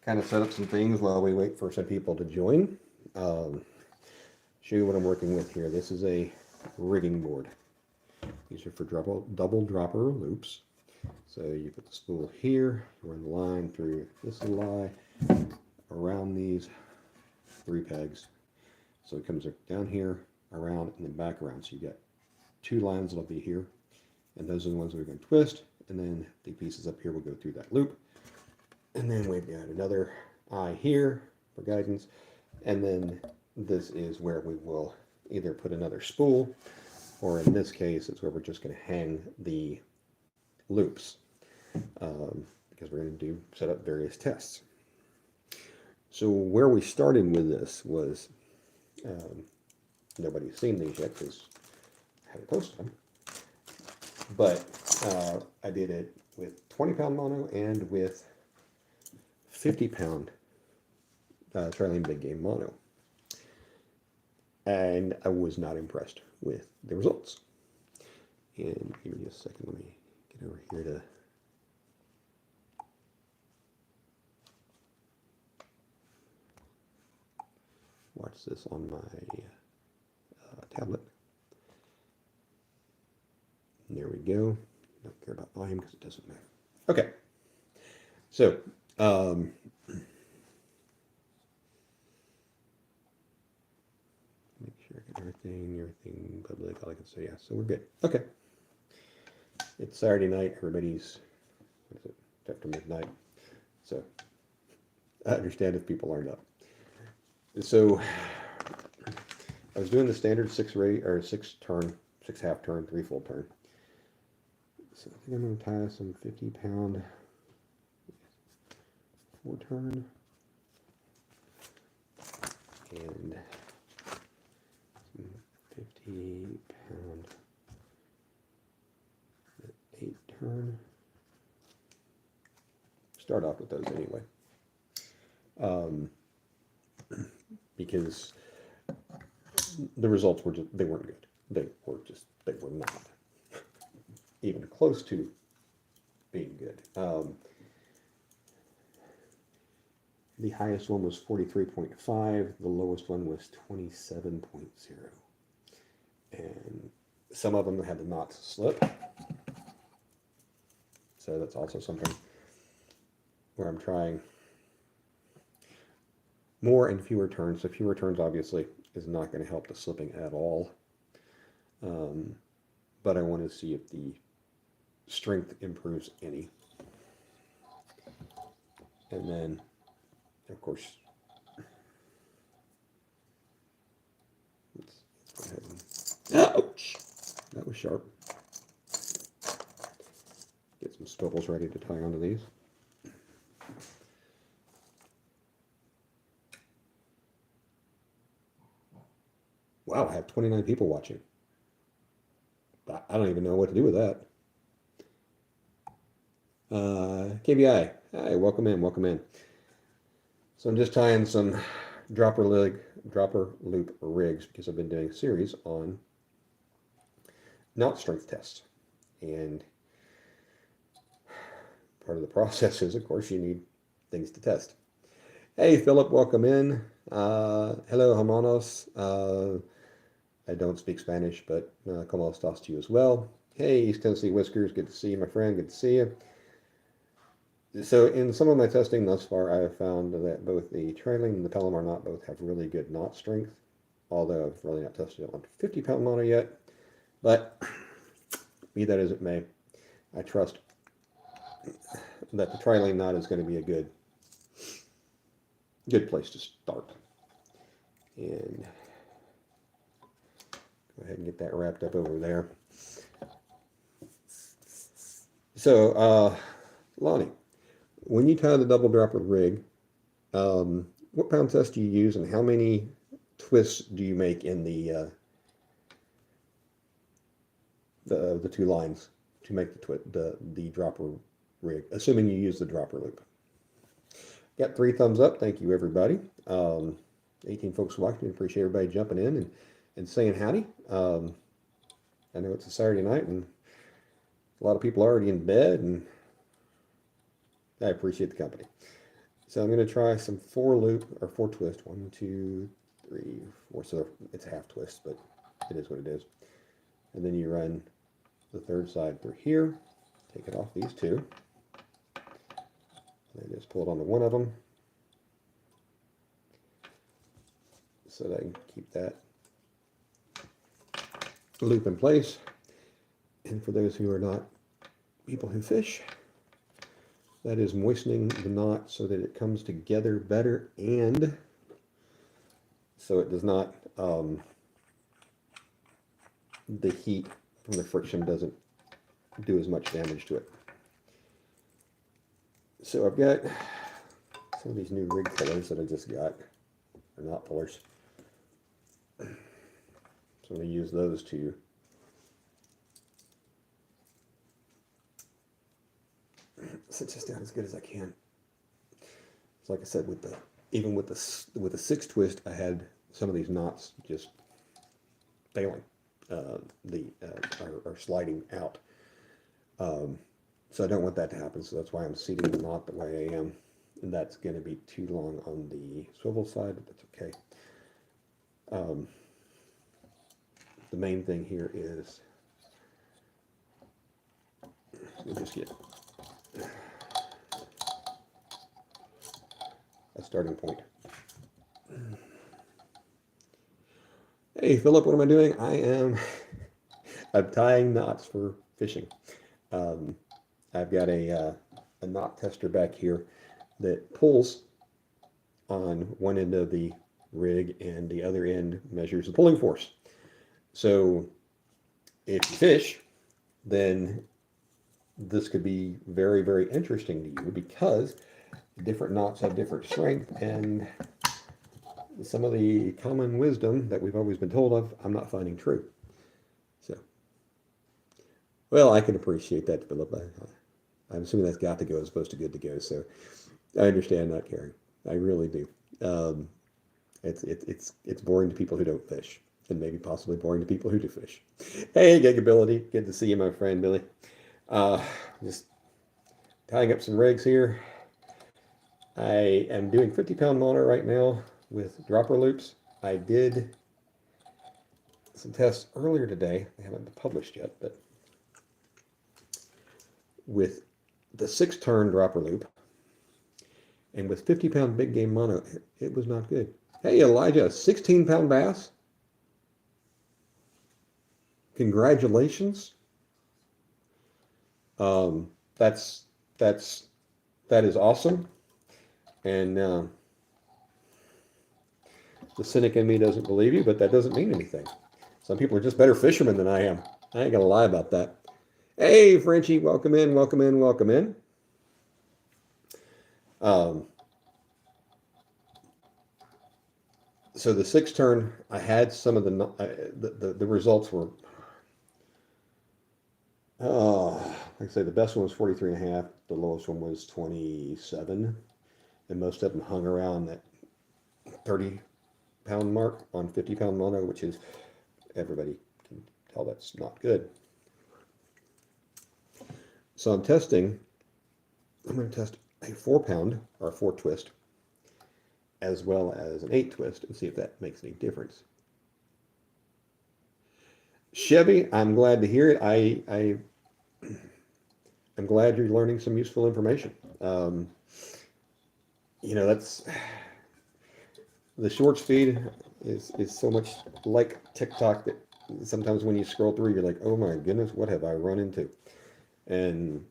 kind of set up some things while we wait for some people to join. Um, Show you what I'm working with here. This is a rigging board. These are for double dropper loops. So you put the spool here, run the line through this little eye, around these 3 pegs. So it comes down here, around, and then back around. So you get 2 lines that'll be here, and those are the ones we're going to twist, and then the pieces up here will go through that loop. And then we've got another eye here for guidance, and then this is where we will either put another spool, or in this case, it's where we're just going to hang the loops, because we're going to set up various tests. So where we started with this was, nobody's seen these yet because I haven't posted them, but I did it with 20-pound mono and with 50-pound Trilene Big Game mono. And I was not impressed with the results. And give me just a second, let me get over here to watch this on my tablet. And there we go. Don't care about volume because it doesn't matter. Okay. So, make sure I got everything public, all I can say, yeah, so we're good. Okay. It's Saturday night, everybody's, what is it, after midnight, so I understand if people aren't up. So, I was doing the standard 6 turn, 6 half turn, 3 full turn. So I think I'm going to tie some 50-pound 4-turn and some 50-pound 8-turn. Start off with those anyway, because the results were they weren't good. They were not even close to being good. The highest one was 43.5. The lowest one was 27.0. And some of them had the knots slip. So that's also something where I'm trying more and fewer turns. So fewer turns obviously is not going to help the slipping at all. But I want to see if the strength improves any. And then, of course, let's go ahead and, ouch, that was sharp. Get some spools ready to tie onto these. Wow, I have 29 people watching. I don't even know what to do with that. KBI, hi, welcome in, welcome in. So I'm just tying some dropper loop rigs because I've been doing a series on knot strength tests. And part of the process is, of course, you need things to test. Hey, Philip, welcome in. Hello, Hermanos. I don't speak Spanish, but como estás to you as well. Hey, East Tennessee Whiskers, good to see you, my friend, good to see you. So in some of my testing thus far, I have found that both the Trilene and the Palomar knot both have really good knot strength, although I've really not tested it on 50-pound mono yet. But be that as it may, I trust that the Trilene knot is going to be a good place to start. And go ahead and get that wrapped up over there. So, Lonnie, when you tie the double dropper rig, what pound test do you use, and how many twists do you make in the 2 lines to make the dropper rig, assuming you use the dropper loop? Got 3 thumbs up. Thank you, everybody. 18 folks watching. Appreciate everybody jumping in and saying howdy. I know it's a Saturday night, and a lot of people are already in bed, and I appreciate the company. So I'm going to try some 4 twist. 1, 2, 3, 4. So it's a half twist, but it is what it is. And then you run the third side through here. Take it off these 2. And just pull it onto one of them, so that I can keep that loop in place. And for those who are not people who fish, that is moistening the knot so that it comes together better, and so it does not, the heat from the friction doesn't do as much damage to it. So I've got some of these new rig pullers that I just got, or not pullers. So I'm going to use those to sit this down as good as I can. So like I said, with the even with the 6 twist, I had some of these knots just failing, are sliding out. So I don't want that to happen. So that's why I'm seating the knot the way I am. And that's going to be too long on the swivel side, but that's okay. The main thing here is we'll just get a starting point. Hey Philip, what am I doing? I'm tying knots for fishing. I've got a knot tester back here that pulls on one end of the rig, and the other end measures the pulling force. So if you fish, then this could be very, very interesting to you, because different knots have different strength, and some of the common wisdom that we've always been told of, I'm not finding true. So, well, I can appreciate that, Philip. I'm assuming that's got to go as opposed to good to go. So I understand not caring. I really do. It's boring to people who don't fish, and maybe possibly boring to people who do fish. Hey, Gigability, good to see you, my friend Billy. Just tying up some rigs here. I am doing 50-pound mono right now with dropper loops. I did some tests earlier today. They haven't been published yet, but with the 6-turn dropper loop and with 50-pound big game mono, it was not good. Hey, Elijah, 16-pound bass? Congratulations. That is awesome. And the cynic in me doesn't believe you, but that doesn't mean anything. Some people are just better fishermen than I am. I ain't gonna lie about that. Hey, Frenchie, welcome in, welcome in, welcome in. So the 6-turn, I had some of the results were, like I say, the best one was 43.5. The lowest one was 27. And most of them hung around that 30-pound mark on 50-pound mono, which is, everybody can tell that's not good. So I'm going to test a 4-pound or a 4 twist, as well as an 8 twist, and see if that makes any difference. Chevy, I'm glad to hear it. I'm glad you're learning some useful information. You know, that's the shorts feed is so much like TikTok that sometimes when you scroll through, you're like, oh my goodness, what have I run into? And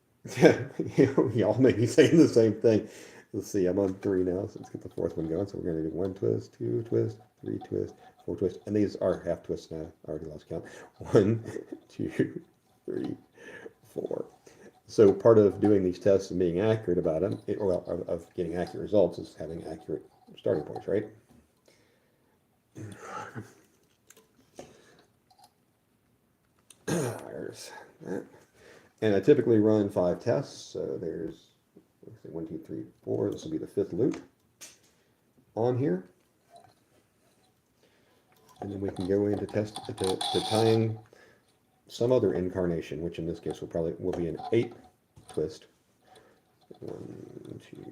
y'all may be saying the same thing. Let's see, I'm on 3 now, so let's get the 4th one going. So we're going to do 1 twist, 2 twist, 3 twist, 4 twist, and these are half twists now. I already lost count. 1, 2, 3, 4. So part of doing these tests and being accurate about them, of getting accurate results, is having accurate starting points, right? There's that. And I typically run 5 tests. So there's 1, 2, 3, 4. This will be the 5th loop on here. And then we can go into to tying some other incarnation, which in this case will be an 8 twist. 1, 2,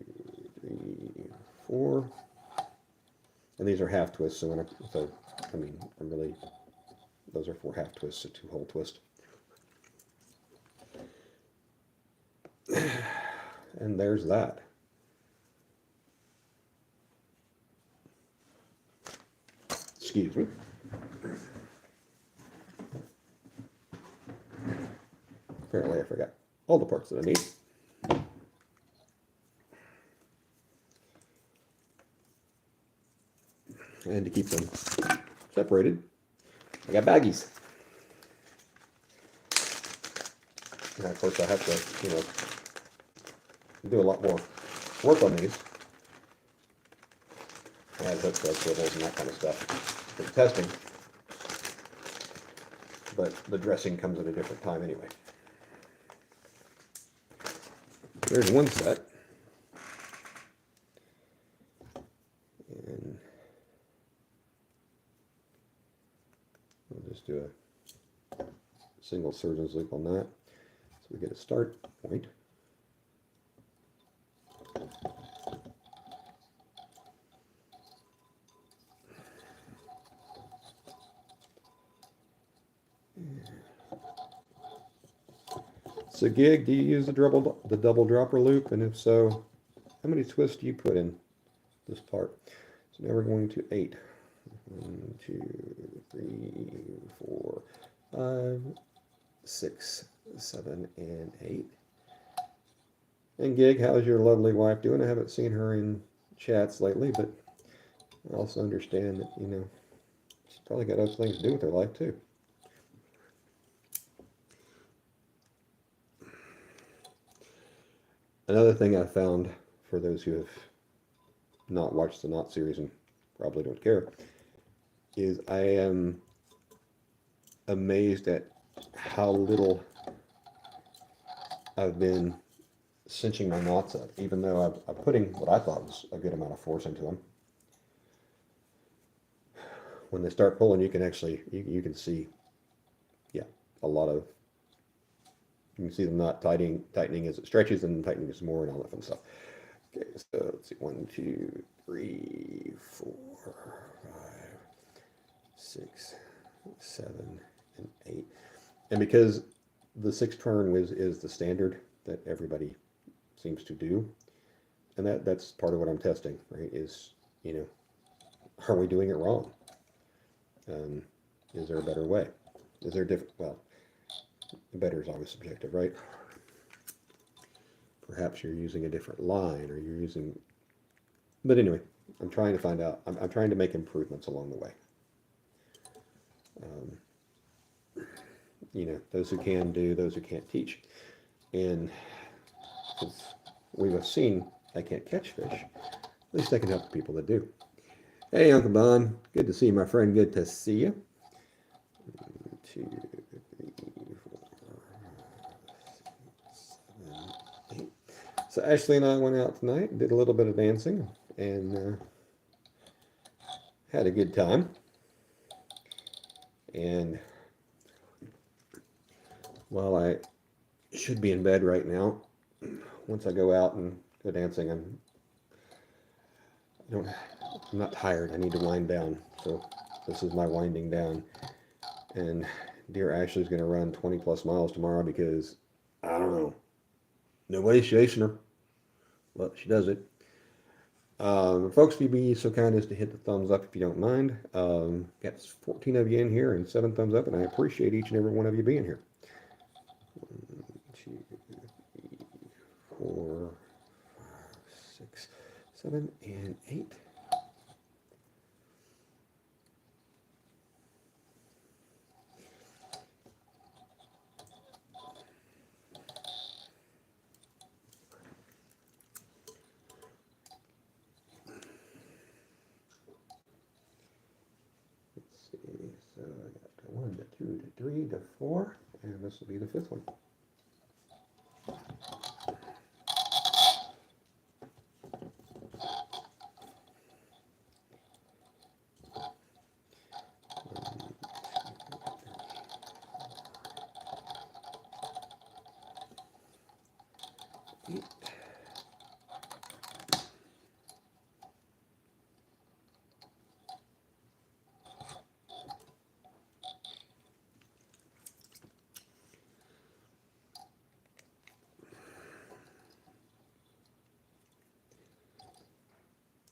3, 4. And these are half twists, so those are 4 half twists, a 2 whole twist. And there's that. Excuse me. Apparently I forgot all the parts that I need. And to keep them separated, I got baggies. And of course I have to, do a lot more work on these. Add hook swivels and that kind of stuff for the testing. But the dressing comes at a different time anyway. There's one set. And we'll just do a single surgeon's loop on that. So we get a start point. So Gig, do you use the double dropper loop? And if so, how many twists do you put in this part? So now we're going to 8. 1, 2, 3, 4, 5, 6, 7, and 8. And Gig, how's your lovely wife doing? I haven't seen her in chats lately, but I also understand that, she's probably got other things to do with her life too. Another thing I found, for those who have not watched the Knot series and probably don't care, is I am amazed at how little I've been cinching my knots up, even though I'm putting what I thought was a good amount of force into them. When they start pulling, you can actually, you can see, you can see the knot tightening as it stretches and tightening some more and all that fun stuff. Okay, so let's see, 1, 2, 3, 4, 5, 6, 7, and 8. And because the 6 turn is the standard that everybody seems to do, and that's part of what I'm testing, right? Is, are we doing it wrong? Is there a better way? Is there different? Well, better is always subjective, right? Perhaps you're using a different line, or you're using. But anyway, I'm trying to find out. I'm trying to make improvements along the way. Those who can do, those who can't teach. And since we've seen I can't catch fish, at least I can help the people that do. Hey, Uncle Don. Good to see you, my friend. Good to see you. 1, 2, 3, 4, 5, 6, 7, 8. So Ashley and I went out tonight, did a little bit of dancing, and had a good time. And while I should be in bed right now, once I go out and go dancing, I'm not tired. I need to wind down. So this is my winding down. And dear Ashley's going to run 20 plus miles tomorrow because, I don't know, nobody's chasing her. But she does it. Folks, if you'd be so kind as to hit the thumbs up if you don't mind. Got 14 of you in here and 7 thumbs up, and I appreciate each and every one of you being here. 1, 2, 3, 4, 5, 6, 7, and 8. So I got 1 to 2 to 3 to 4, and this will be the 5th one.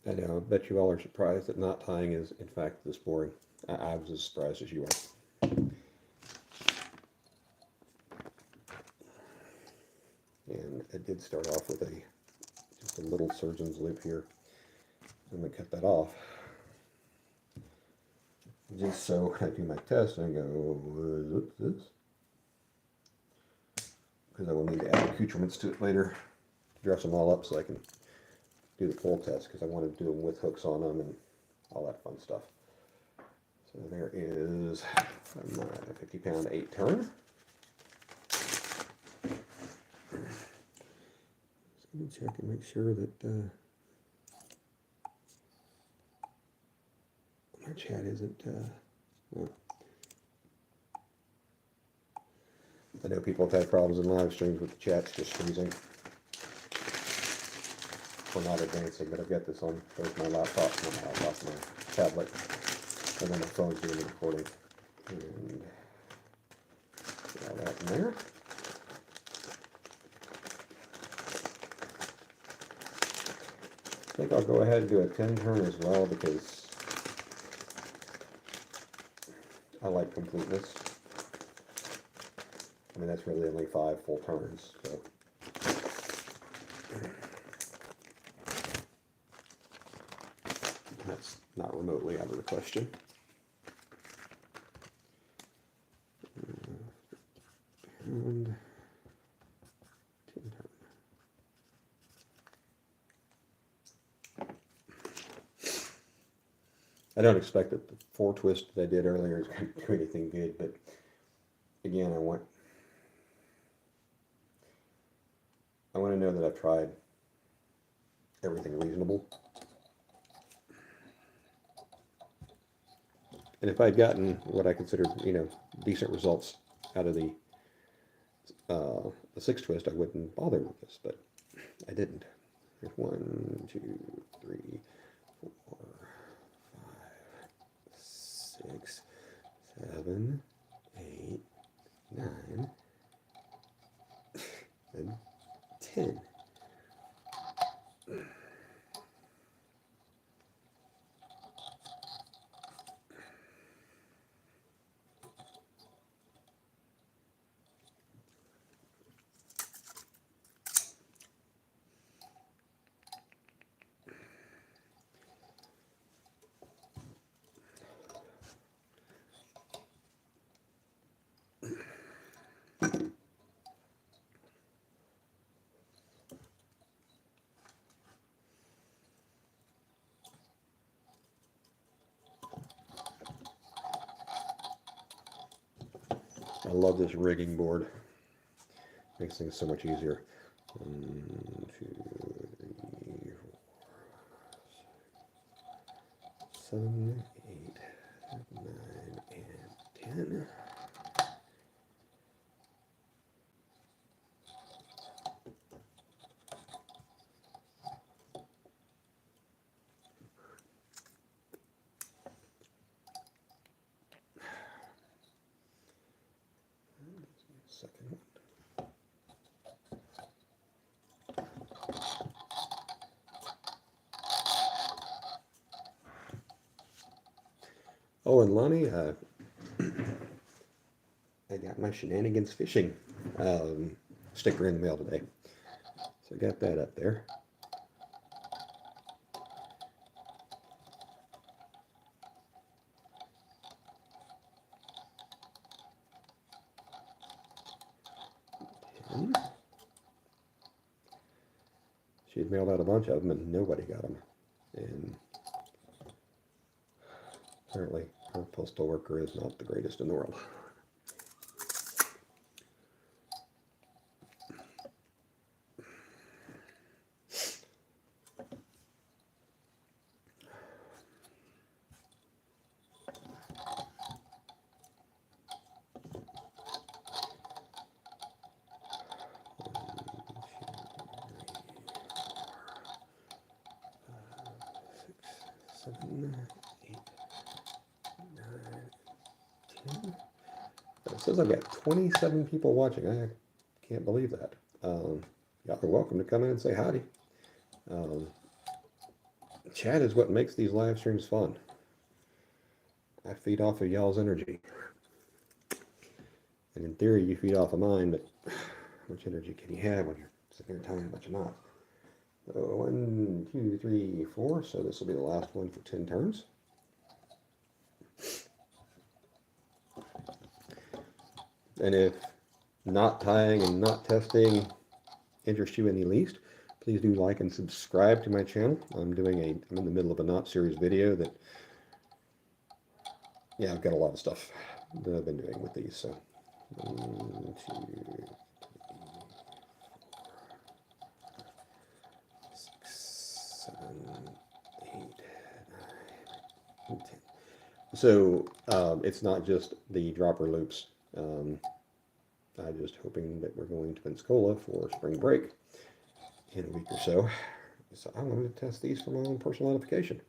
I know, I bet you all are surprised that knot tying is, in fact, this boring. I was as surprised as you are. And I did start off with just a little surgeon's loop here. I'm going to cut that off. Just so when I do my test, I go, what's this? Because I will need to add accoutrements to it later to dress them all up so I can do the pull test, because I want to do them with hooks on them and all that fun stuff. So there is my 50-pound 8-turn. Let me check and make sure that my chat isn't. Well, I know people have had problems in live streams with the chats just freezing. We're not advancing, but I've got this on. There's my laptop, my tablet, and then my phone's doing the recording. And put all that in there. I think I'll go ahead and do a 10-turn as well, because I like completeness. I mean, that's really only 5 full turns, so. That's not remotely out of the question. And 10 turn. I don't expect that the 4 twist that I did earlier is going to do anything good, but again, I want to know that I've tried everything reasonable. And if I'd gotten what I considered, decent results out of the 6 twist, I wouldn't bother with this, but I didn't. There's 1, 2, 3, 4, 5, 6, 7, 8, 9, and 10. I love this rigging board. Makes things so much easier. 1, 2, 3, 4, 7, 8, 9, and 10. Second one. Oh, and Lonnie, I got my Shenanigans Fishing sticker in the mail today. So I got that up there. She had mailed out a bunch of them and nobody got them. And apparently her postal worker is not the greatest in the world. It says I've got 27 people watching. I can't believe that. Y'all are welcome to come in and say howdy. Chat is what makes these live streams fun. I feed off of y'all's energy. And in theory, you feed off of mine, but how much energy can you have when you're sitting there tying a bunch of knots? So 1, 2, 3, 4. So this will be the last one for 10 turns. And if knot tying and knot testing interest you in the least, please do like and subscribe to my channel. I'm in the middle of a knot series video that, yeah, I've got a lot of stuff that I've been doing with these. So 1, 2, 6, 7, 8, 9, 10. So it's not just the dropper loops. I'm just hoping that we're going to Pensacola for spring break in a week or so. So I'm going to test these for my own personal edification.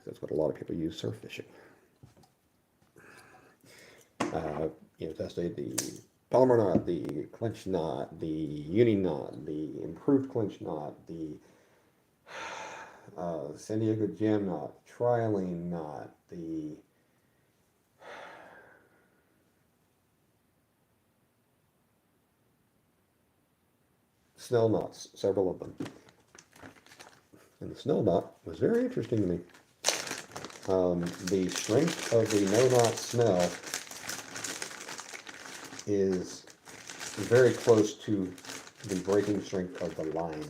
That's what a lot of people use surf fishing. Tested the Palomar knot, the clinch knot, the uni knot, the improved clinch knot, the San Diego jam knot, trialing knot, the snell knots, several of them. And the snell knot was very interesting to me. The strength of the no-knot snell is very close to the breaking strength of the line,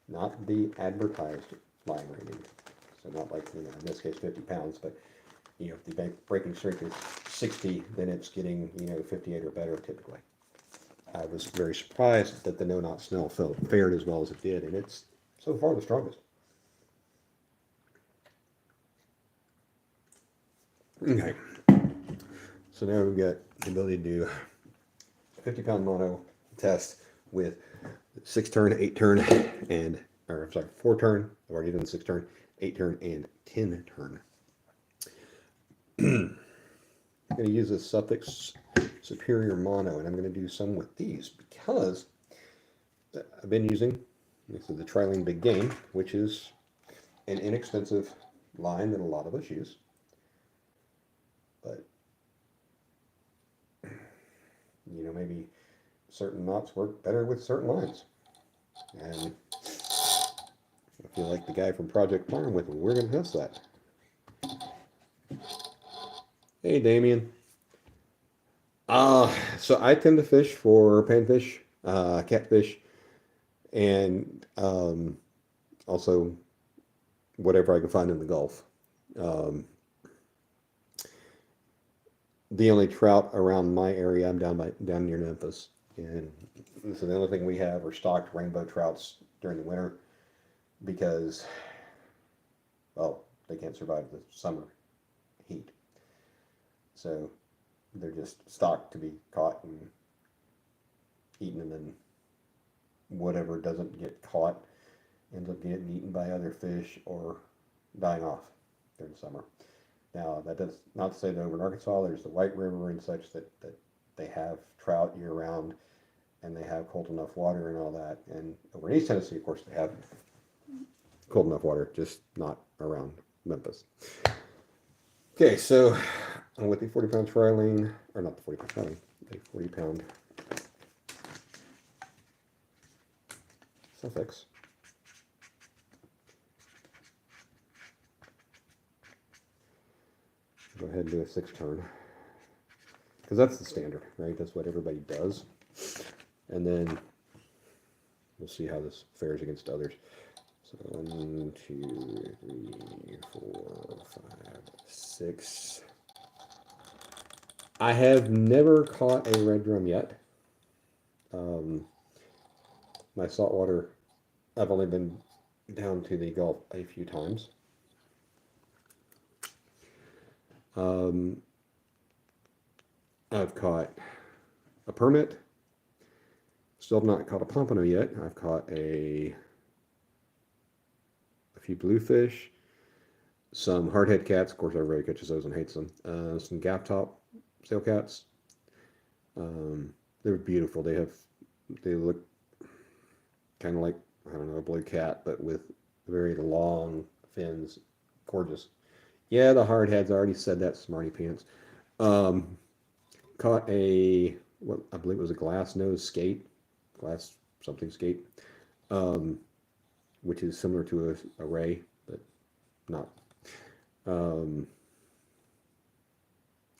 not the advertised line rating. So not like, in this case 50 pounds, but if the breaking strength is 60, then it's getting 58 or better typically. I was very surprised that the no-knot snell fared as well as it did, and it's so far the strongest. Okay, so now we've got the ability to do a 50-pound mono test with 6-turn, 8-turn, and, 4-turn. I've already done 6-turn, 8-turn, and 10-turn. I'm going to use this Sufix Superior Mono, and I'm going to do some with these because I've been using the Trilene Big Game, which is an inexpensive line that a lot of us use. But, maybe certain knots work better with certain lines. And if you like the guy from Project Farm with him, we're going to test that. Hey, Damien. So I tend to fish for panfish, catfish, and also whatever I can find in the Gulf. The only trout around my area, I'm down near Memphis, and so the only thing we have are stocked rainbow trouts during the winter because, well, they can't survive the summer heat. So they're just stocked to be caught and eaten, and then whatever doesn't get caught ends up getting eaten by other fish or dying off during the summer. Now, that does not to say that over in Arkansas, there's the White River and such that they have trout year-round, and they have cold enough water and all that. And over in East Tennessee, of course, they have cold enough water, just not around Memphis. Okay, so with the 40-pound trilene, or not the 40-pound trilene, the 40-pound Sufix. Go ahead and do a 6-turn, because that's the standard, right? That's what everybody does. And then we'll see how this fares against others. So 1, 2, 3, 4, 5, 6. I have never caught a red drum yet. My saltwater, I've only been down to the Gulf a few times. I've caught a permit. Still have not caught a pompano yet. I've caught a few bluefish, some hardhead cats. Of course, everybody catches those and hates them. Some gap top sail cats. They're beautiful. They look kind of like I don't know, a blue cat, but with very long fins. Gorgeous. Yeah, the hardheads. I already said that, smarty pants. Um, Caught a, what I believe it was a glass nose skate, glass something skate, um, which is similar to a ray, but not. Um,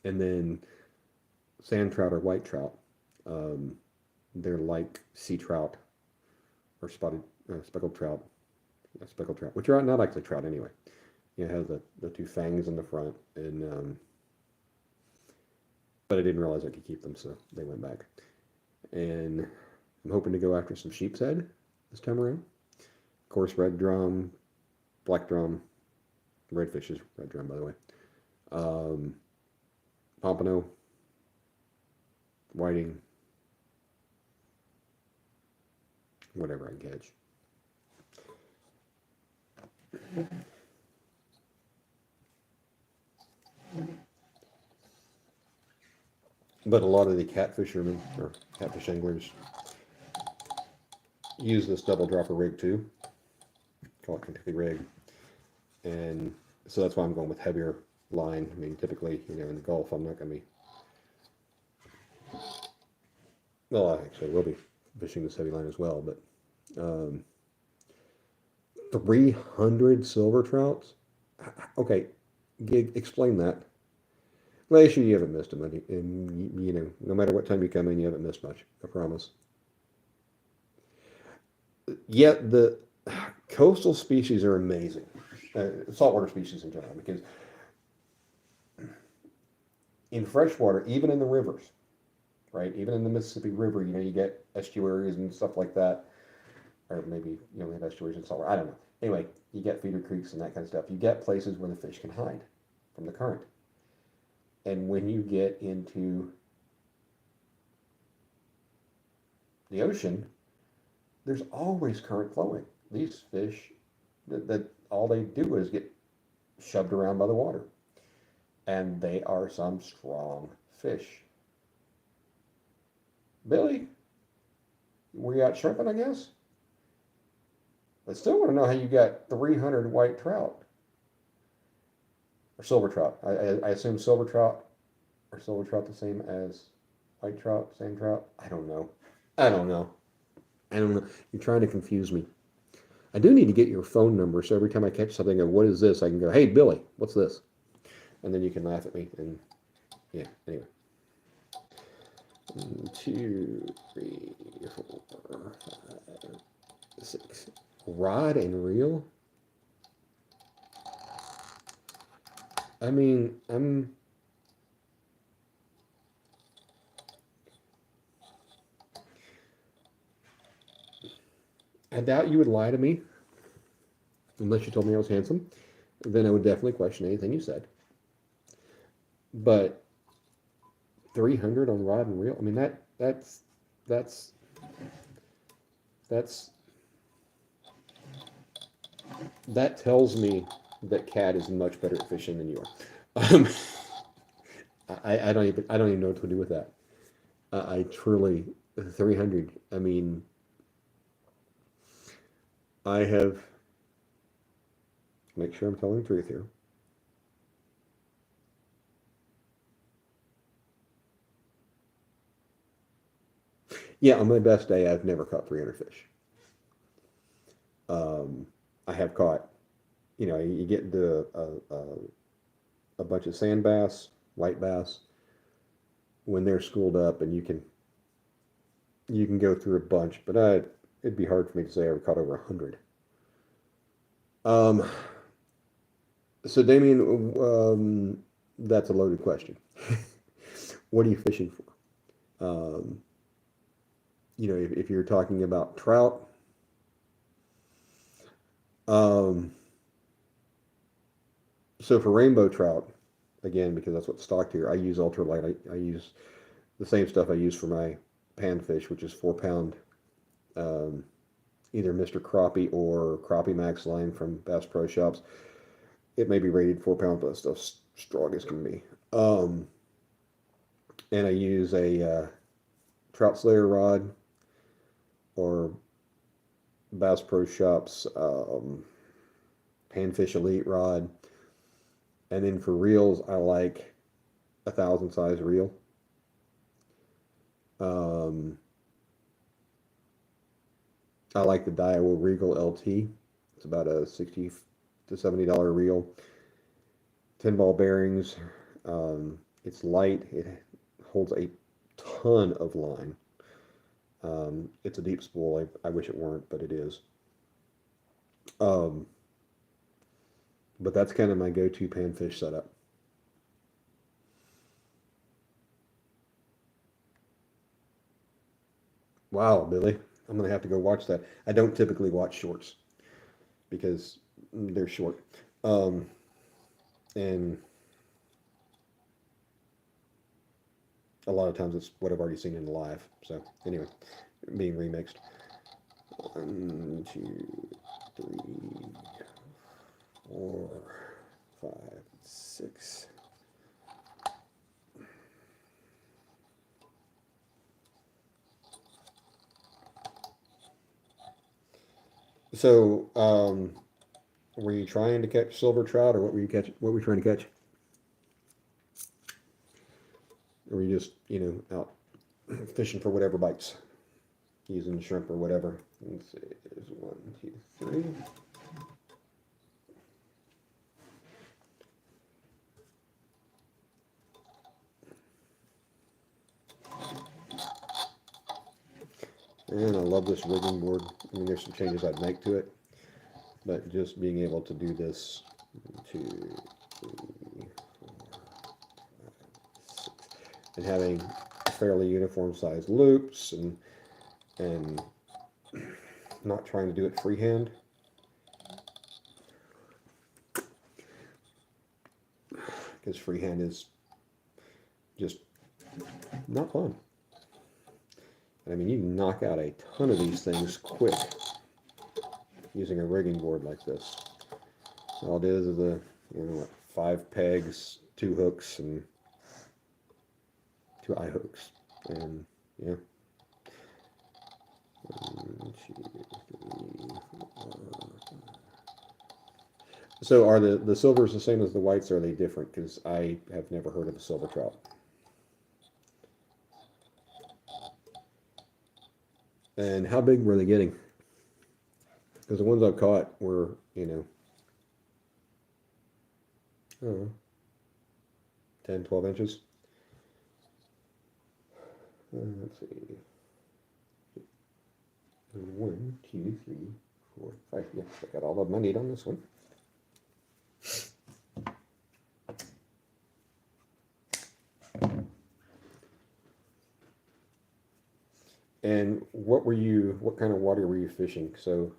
and then sand trout or white trout. Um, they're like sea trout or speckled trout, which are not actually trout anyway. It has the two fangs in the front, and but I didn't realize I could keep them, so they went back. And I'm hoping to go after some sheep's head this time around. Of course, red drum, black drum, redfish is red drum, by the way. Um, Pompano, whiting, whatever I catch. But a lot of the catfishermen or catfish anglers use this double dropper rig too. Call it Kentucky rig. And so that's why I'm going with heavier line. I mean, typically, in the Gulf, I'm not going to be. Well, I actually will be fishing this heavy line as well, but 300 silver trouts? Okay, Gig, explain that. Glacier, you haven't missed a money, and no matter what time you come in, you haven't missed much. I promise. Yet the coastal species are amazing, saltwater species in general, because in freshwater, even in the rivers, right, even in the Mississippi River, you get estuaries and stuff like that, or maybe you only have estuaries and saltwater. I don't know. Anyway, you get feeder creeks and that kind of stuff. You get places where the fish can hide from the current. And when you get into the ocean, there's always current flowing. These fish, that all they do is get shoved around by the water. And they are some strong fish. Billy, we got shrimping, I guess? I still want to know how you got 300 white trout. Or silver trout. I assume silver trout, or silver trout the same as white trout, sand trout? I don't know. I don't know. I don't know. You're trying to confuse me. I do need to get your phone number so every time I catch something of what is this, I can go, hey, Billy, what's this? And then you can laugh at me. And yeah, anyway. 1, 2, 3, 4, 5, 6. Rod and reel? I mean, I doubt you would lie to me unless you told me I was handsome. Then I would definitely question anything you said. But 300 on rod and reel. I mean that's that tells me that Cat is much better at fishing than you are. I don't even know what to do with that. I truly 300. I mean, I have. Make sure I'm telling the truth here. Yeah, on my best day, I've never caught 300 fish. I have caught, you get into a bunch of sand bass, white bass, when they're schooled up, and you can go through a bunch, but it'd be hard for me to say I ever caught over 100. Um, so Damien, that's a loaded question. What are you fishing for? If you're talking about trout, um, so for rainbow trout, again, because that's what's stocked here, I use ultralight. I use the same stuff I use for my panfish, which is 4 pound, um, either Mr. Crappie or Crappie Max line from Bass Pro Shops. It may be rated 4 pounds, but that stuff's strong as can be. And I use a Trout Slayer rod or Bass Pro Shops Panfish Elite rod. And then for reels, I like 1,000 size reel. I like the Daiwa Regal LT. It's about a $60 to $70 reel. 10 ball bearings. It's light. It holds a ton of line. It's a deep spool. I wish it weren't, but it is. But that's kind of my go-to panfish setup. Wow, Billy. I'm going to have to go watch that. I don't typically watch shorts because they're short. And a lot of times it's what I've already seen in the live. So anyway, being remixed. 1, 2, 3, 4, 5, 6. So, were you trying to catch silver trout, or what were you catching? What were you trying to catch? Or were you just, out fishing for whatever bites, using shrimp or whatever? Let's see. There's 1, 2, 3. And I love this rigging board. I mean, there's some changes I'd make to it, but just being able to do this, 1, 2, 3, 4, 5, 6, and having fairly uniform sized loops, and not trying to do it freehand. Because freehand is just not fun. And I mean, you can knock out a ton of these things quick using a rigging board like this. All it is a 5 pegs, 2 hooks, and 2 eye hooks, and yeah. 1, 2, 3, 4, 5. So are the silvers the same as the whites, or are they different? Because I have never heard of a silver trout. And how big were they getting? Because the ones I've caught were, 10, 12 inches. Let's see. 1, 2, 3, 4, 5. Yeah, I got all of my need on this one. And what kind of water were you fishing? So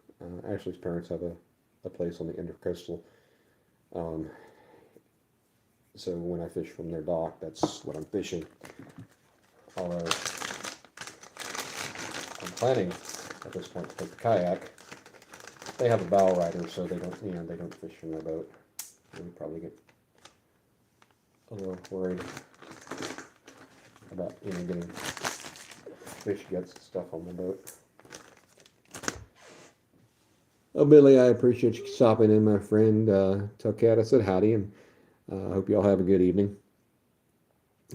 Ashley's parents have a place on the Intercoastal. So when I fish from their dock, that's what I'm fishing. Although I'm planning at this point to take the kayak. They have a bow rider, so they don't fish from their boat. They would probably get a little worried about getting fish guts and stuff on the boat. Oh, Billy, I appreciate you stopping in, my friend. Tell Kat I said howdy, and I hope you all have a good evening.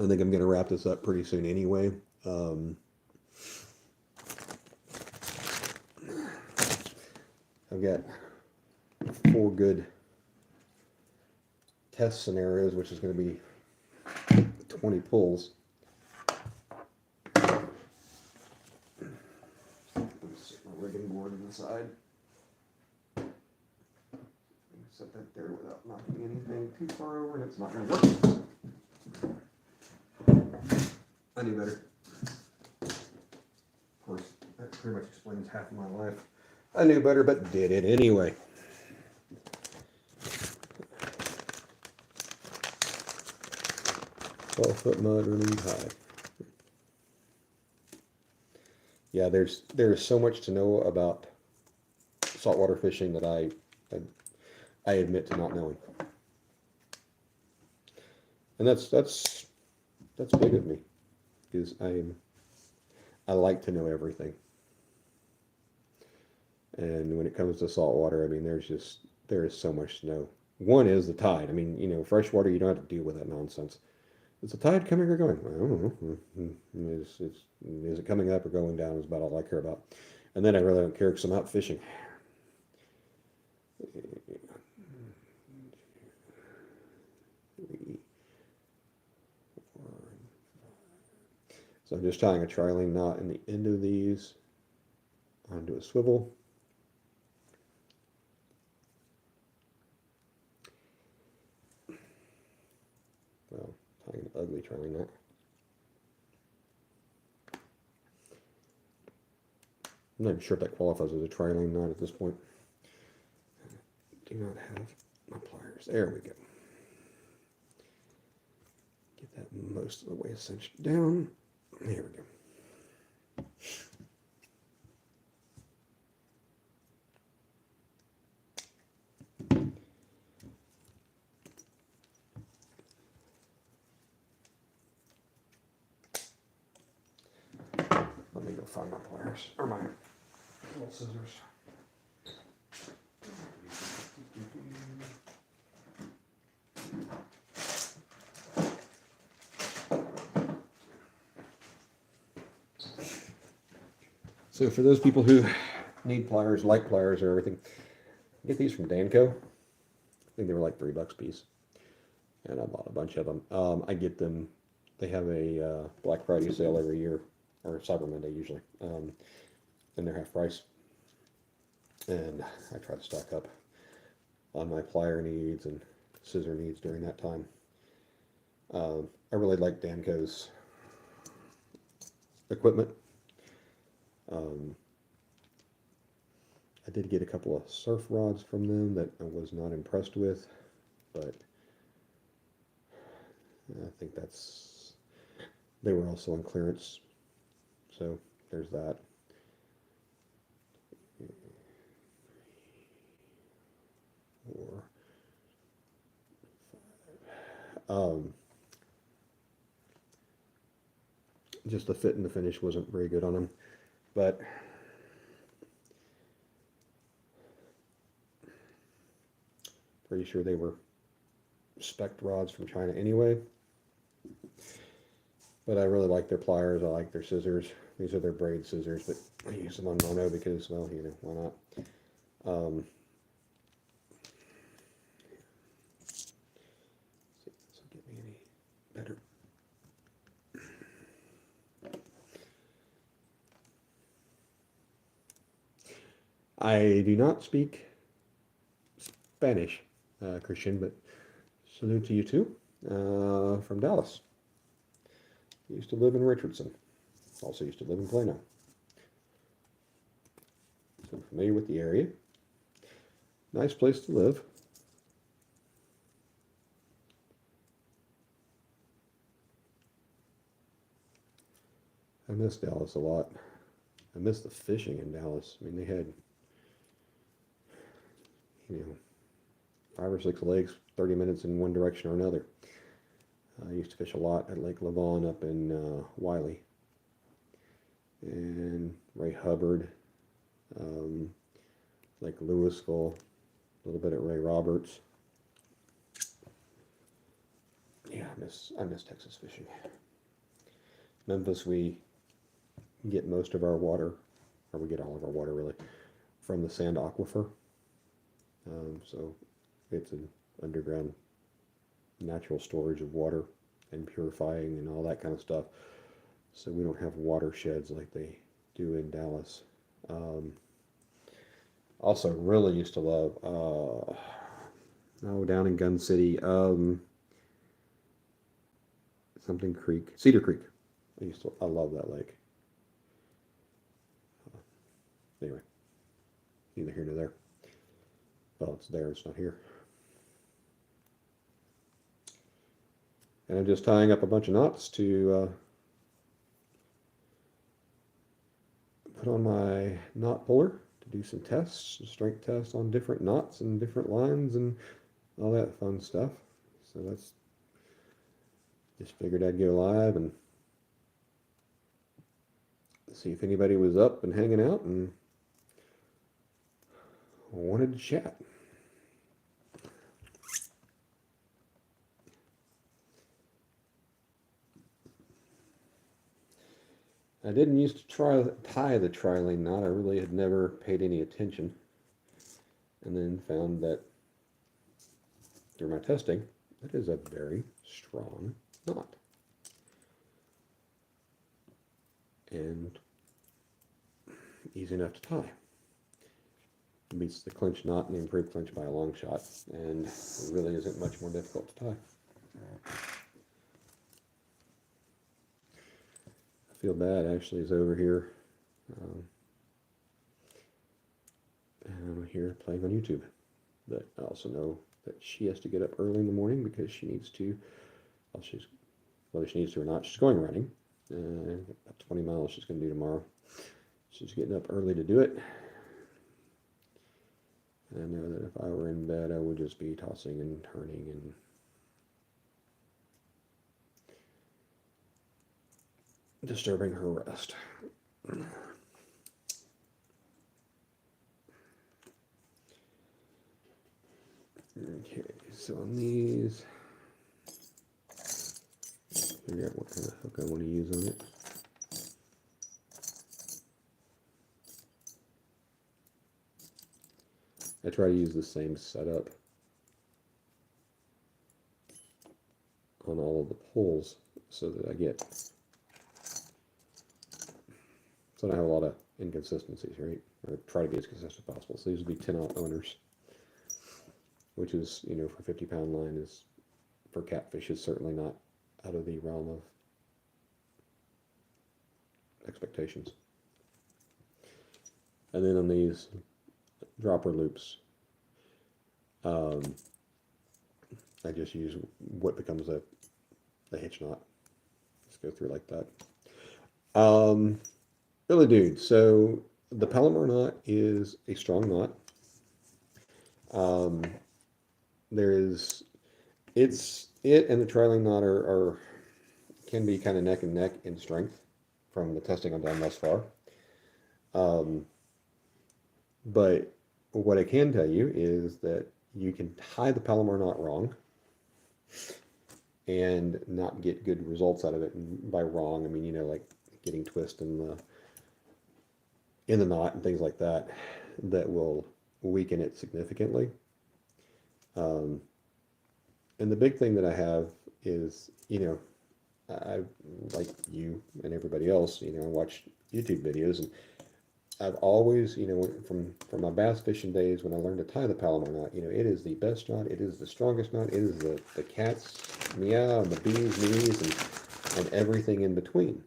I think I'm going to wrap this up pretty soon anyway. I've got 4 good test scenarios, which is going to be 20 pulls. Set my rigging board on the side. Set that there without knocking anything too far over, and it's not going to work. I knew better. Of course, that pretty much explains half of my life. I knew better, but did it anyway. 12-foot mud running high. Yeah, there's so much to know about saltwater fishing that I admit to not knowing, and that's big of me, because I like to know everything. And when it comes to salt water, I mean, there is so much snow. One is the tide. I mean, freshwater, you don't have to deal with that nonsense. Is the tide coming or going? I don't know. Is it coming up or going down is about all I care about. And then I really don't care because I'm out fishing. So I'm just tying a trilene knot in the end of these onto a swivel. Well, tying an ugly trilene knot. I'm not even sure if that qualifies as a trilene knot at this point. I do not have my pliers. There we go. Get that most of the way cinched down. There we go. Let me go find my pliers, or my little scissors. So for those people who need pliers, like pliers or everything, get these from Danco. I think they were like $3 a piece. And I bought a bunch of them. I get them, they have a Black Friday sale every year, or Cyber Monday usually, and they're half price. And I try to stock up on my plier needs and scissor needs during that time. I really like Danco's equipment. I did get a couple of surf rods from them that I was not impressed with, but I think they were also on clearance, so there's that. Four, five. Just the fit and the finish wasn't very good on them, but pretty sure they were spec rods from China anyway. But I really like their pliers. I like their scissors. These are their braid scissors, but I use them on mono because, well, why not? See if this will get me any better. I do not speak Spanish, Christian, but salute to you too, from Dallas. Used to live in Richardson. Also used to live in Plano. So I'm familiar with the area. Nice place to live. I miss Dallas a lot. I miss the fishing in Dallas. I mean, they had, 5 or 6 lakes, 30 minutes in one direction or another. I used to fish a lot at Lake Lavon up in Wiley. And Ray Hubbard, Lake Louisville, a little bit at Ray Roberts. Yeah, I miss Texas fishing. Memphis, we get most of our water, or we get all of our water really, from the Sand Aquifer. So it's an underground natural storage of water and purifying and all that kind of stuff. So we don't have watersheds like they do in Dallas. Also really used to love, down in Gun City, something Creek, Cedar Creek. I love that lake. Anyway, neither here nor there. Well, it's there, it's not here. And I'm just tying up a bunch of knots to put on my knot puller to do some tests, strength tests on different knots and different lines and all that fun stuff. So that's just figured I'd go live and see if anybody was up and hanging out and wanted to chat. I didn't used to tie the trilane knot. I really had never paid any attention. And then found that through my testing, that is a very strong knot. And easy enough to tie. It beats the clinch knot and the improved clinch by a long shot, and it really isn't much more difficult to tie. I feel bad, Ashley is over here, and I'm here playing on YouTube. But I also know that she has to get up early in the morning because she needs to, whether she needs to or not, she's going running. About 20 miles she's going to do tomorrow. She's getting up early to do it. And I know that if I were in bed, I would just be tossing and turning and disturbing her rest. Okay, so on these, figure out what kind of hook I want to use on it. I try to use the same setup on all of the poles so that I get, so I don't have a lot of inconsistencies, right? Or try to be as consistent as possible. So these would be 10-aught owners, which is, you know, for 50-pound line is, for catfish, is certainly not out of the realm of expectations. And then on these dropper loops, I just use what becomes a hitch knot. Let's go through like that. Billy Dude, so the Palomar knot is a strong knot. It and the trilane knot can be kind of neck and neck in strength from the testing I've done thus far. But what I can tell you is that you can tie the Palomar knot wrong and not get good results out of it. And by wrong, I mean, you know, like getting twist in the knot and things like that, that will weaken it significantly. And the big thing that I have is, you know, I, like you and everybody else, you know, I watch YouTube videos, and I've always, you know, from my bass fishing days when I learned to tie the Palomar knot, you know, it is the best knot, it is the strongest knot, it is the cat's meow and the bee's knees and everything in between.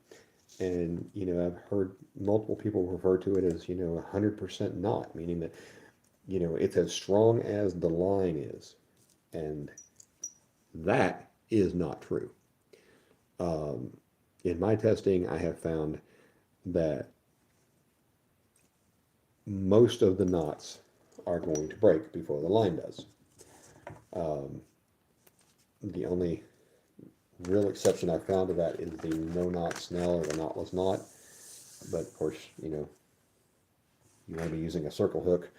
And, you know, I've heard multiple people refer to it as, you know, 100% knot, meaning that, you know, it's as strong as the line is. And that is not true. In my testing, I have found that most of the knots are going to break before the line does. The only real exception I've found to that is the no-knot snell or the knotless knot. But of course, you know, you want to be using a circle hook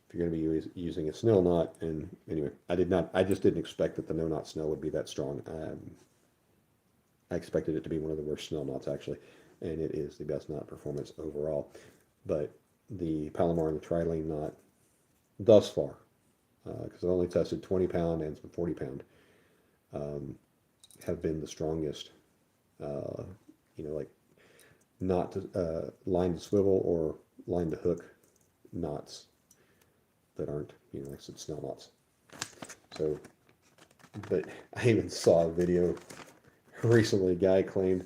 if you're going to be using a snell knot. And anyway, I just didn't expect that the no-knot snell would be that strong. I expected it to be one of the worst snell knots, actually, and it is the best knot performance overall. But the Palomar and the trilane knot thus far, because I only tested 20-pound and some 40-pound, have been the strongest, you know, like not to, line to swivel or line to hook knots that aren't, you know, like I said, snell knots. So, but I even saw a video recently. A guy claimed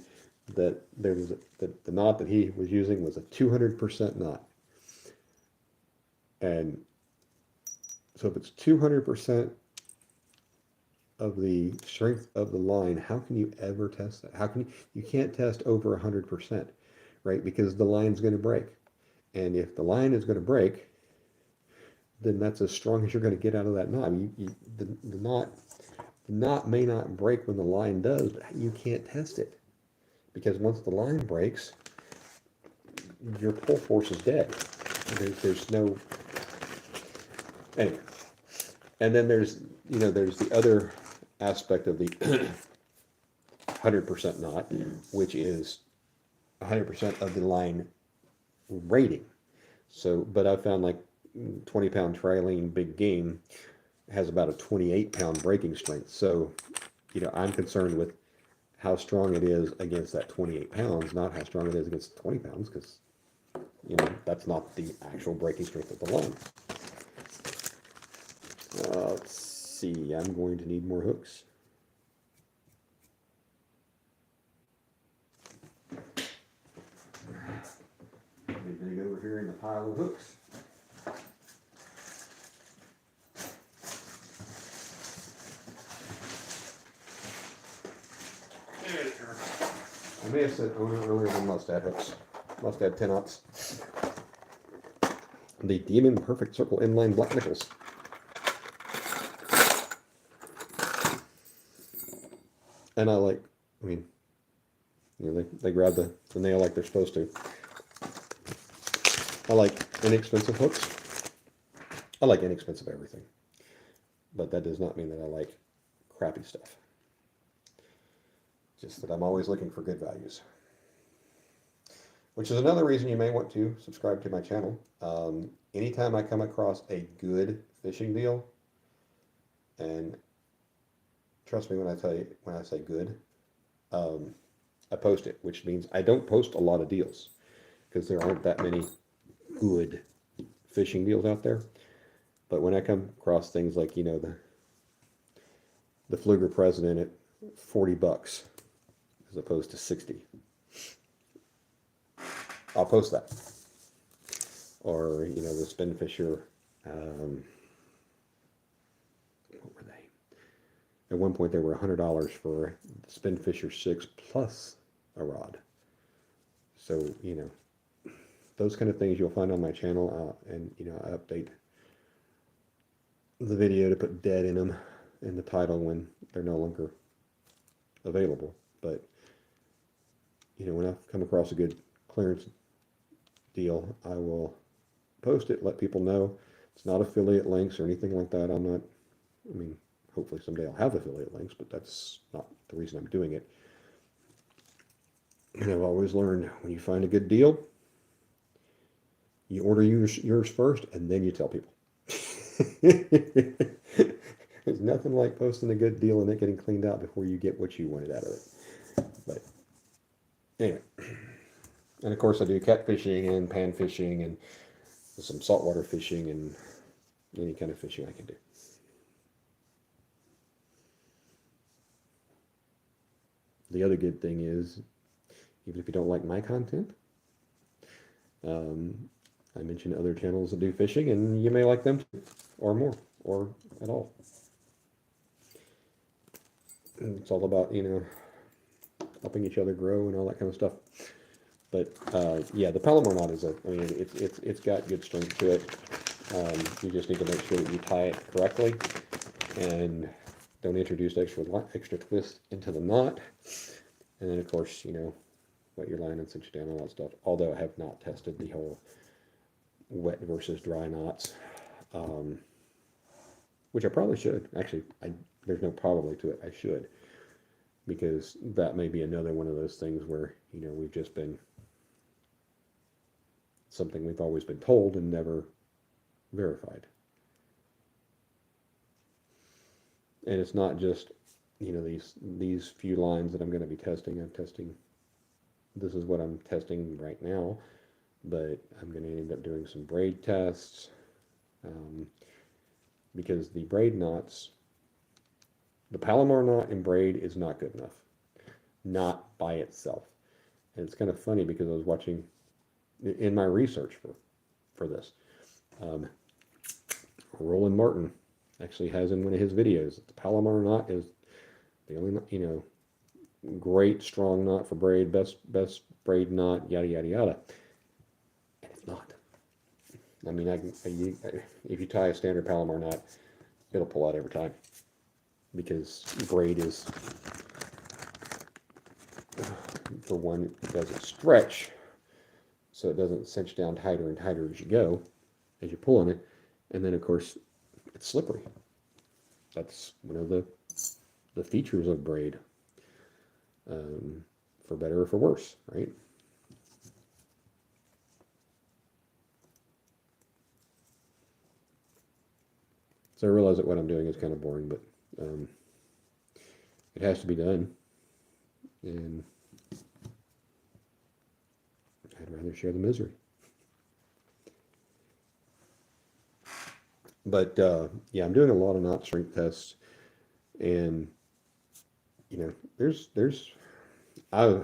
that there was the knot that he was using was a 200% knot. And so if it's 200% of the strength of the line, how can you ever test that? How can you can't test over 100%, right? Because the line's going to break. And if the line is going to break, then that's as strong as you're going to get out of that knot. I mean, the knot may not break when the line does, but you can't test it. Because once the line breaks, your pull force is dead. There's no, Anyway, and then there's, there's the other aspect of the 100% knot, which is 100% of the line rating. So, but I found like 20-pound trilene big game has about a 28-pound breaking strength. So, I'm concerned with how strong it is against that 28 pounds, not how strong it is against 20 pounds, because, that's not the actual breaking strength of the line. Let's see, I'm going to need more hooks. Let me dig over here in the pile of hooks. I may have said owner earlier than Mustad hooks. Mustad 10-aughts. The Demon Perfect Circle inline black nickels. And they grab the nail like they're supposed to. I like inexpensive hooks. I like inexpensive everything. But that does not mean that I like crappy stuff. Just that I'm always looking for good values. Which is another reason you may want to subscribe to my channel. Anytime I come across a good fishing deal, and trust me when I say good, I post it, which means I don't post a lot of deals because there aren't that many good fishing deals out there. But when I come across things like, the Pflueger President at $40 as opposed to 60, I'll post that. Or, the Spinfisher, what were they? At one point they were $100 for the Spinfisher 6 plus a rod. So, those kind of things you'll find on my channel, and, I update the video to put dead in them in the title when they're no longer available. But, when I come across a good clearance deal, I will post it, let people know. It's not affiliate links or anything like that. Hopefully someday I'll have affiliate links, but that's not the reason I'm doing it. And I've always learned, when you find a good deal, you order yours first, and then you tell people. There's nothing like posting a good deal and it getting cleaned out before you get what you wanted out of it. But anyway, and of course I do catfishing and pan fishing and some saltwater fishing and any kind of fishing I can do. The other good thing is, even if you don't like my content, I mentioned other channels that do fishing, and you may like them too, or more, or at all. And it's all about, helping each other grow and all that kind of stuff. But yeah, the Palomar knot is it's got good strength to it. You just need to make sure that you tie it correctly, and don't introduce extra twist into the knot. And then of course, wet your line and cinch it down, all that stuff. Although I have not tested the whole wet versus dry knots, which I probably should. Actually, there's no probably to it. I should, because that may be another one of those things where, we've just been something we've always been told and never verified. And it's not just, these few lines that I'm going to be testing. This is what I'm testing right now, but I'm going to end up doing some braid tests, because the braid knots, the Palomar knot in braid is not good enough, not by itself. And it's kind of funny because I was watching in my research for this, Roland Martin actually has in one of his videos that the Palomar knot is the only, great strong knot for braid, best braid knot, yada yada yada. And it's not. If you tie a standard Palomar knot, it'll pull out every time, because braid is, for one, it doesn't stretch, so it doesn't cinch down tighter and tighter as you go, as you pull on it. And then of course, it's slippery. That's one of the features of braid, for better or for worse, right? So I realize that what I'm doing is kind of boring, but it has to be done, and I'd rather share the misery. But yeah, I'm doing a lot of knot strength tests, and there's I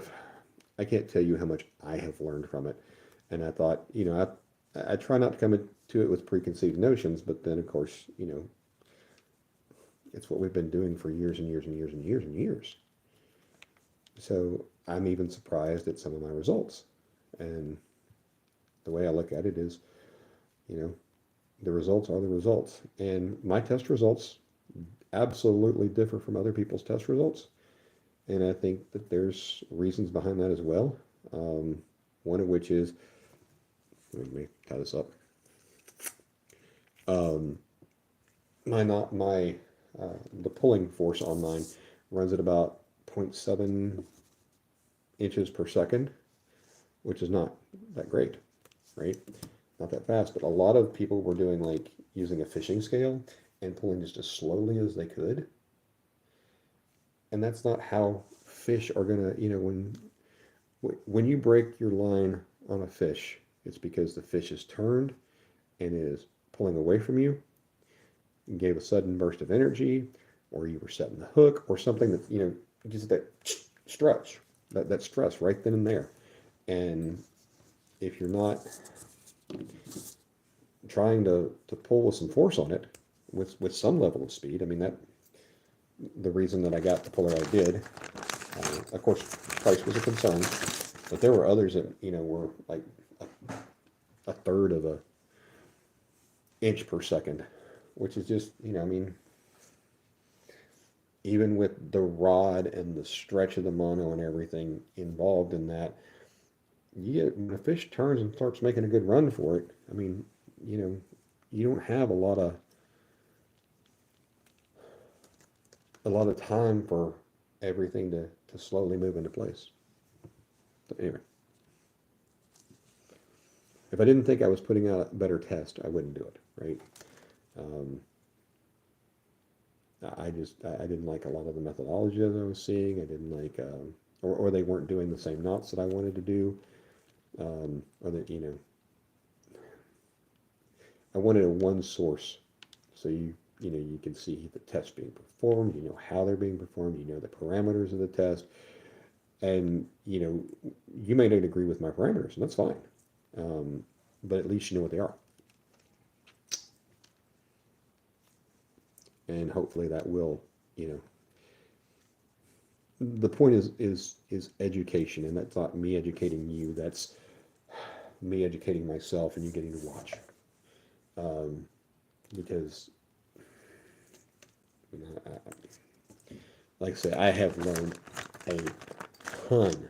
can't tell you how much I have learned from it, and I thought, I try not to come into it with preconceived notions, but then of course, it's what we've been doing for years and years and years and years and years. So I'm even surprised at some of my results, and the way I look at it is, the results are the results, and my test results absolutely differ from other people's test results. And I think that there's reasons behind that as well. One of which is, let me tie this up. The pulling force on mine runs at about 0.7 inches per second, which is not that great, right? Not that fast, but a lot of people were doing like using a fishing scale and pulling just as slowly as they could. And that's not how fish are gonna, when you break your line on a fish, it's because the fish is turned and is pulling away from you. You gave a sudden burst of energy, or you were setting the hook, or something that, just that stretch, that stress right then and there. And if you're not trying to pull with some force on it, with some level of speed, I mean, that the reason that I got the puller I did, of course, price was a concern, but there were others that, were like a third of a inch per second, which is just, I mean, even with the rod and the stretch of the mono and everything involved in that, when a fish turns and starts making a good run for it, I mean, you don't have a lot of time for everything to slowly move into place. But anyway, if I didn't think I was putting out a better test, I wouldn't do it, right? I didn't like a lot of the methodology that I was seeing. I didn't like, or they weren't doing the same knots that I wanted to do, or that, I wanted a one source, so you can see the test being performed, how they're being performed, the parameters of the test, and you may not agree with my parameters, and that's fine, but at least you know what they are, and hopefully that will, the point is education, and that's not me educating you, that's me educating myself and you getting to watch, because like I say, I have learned a ton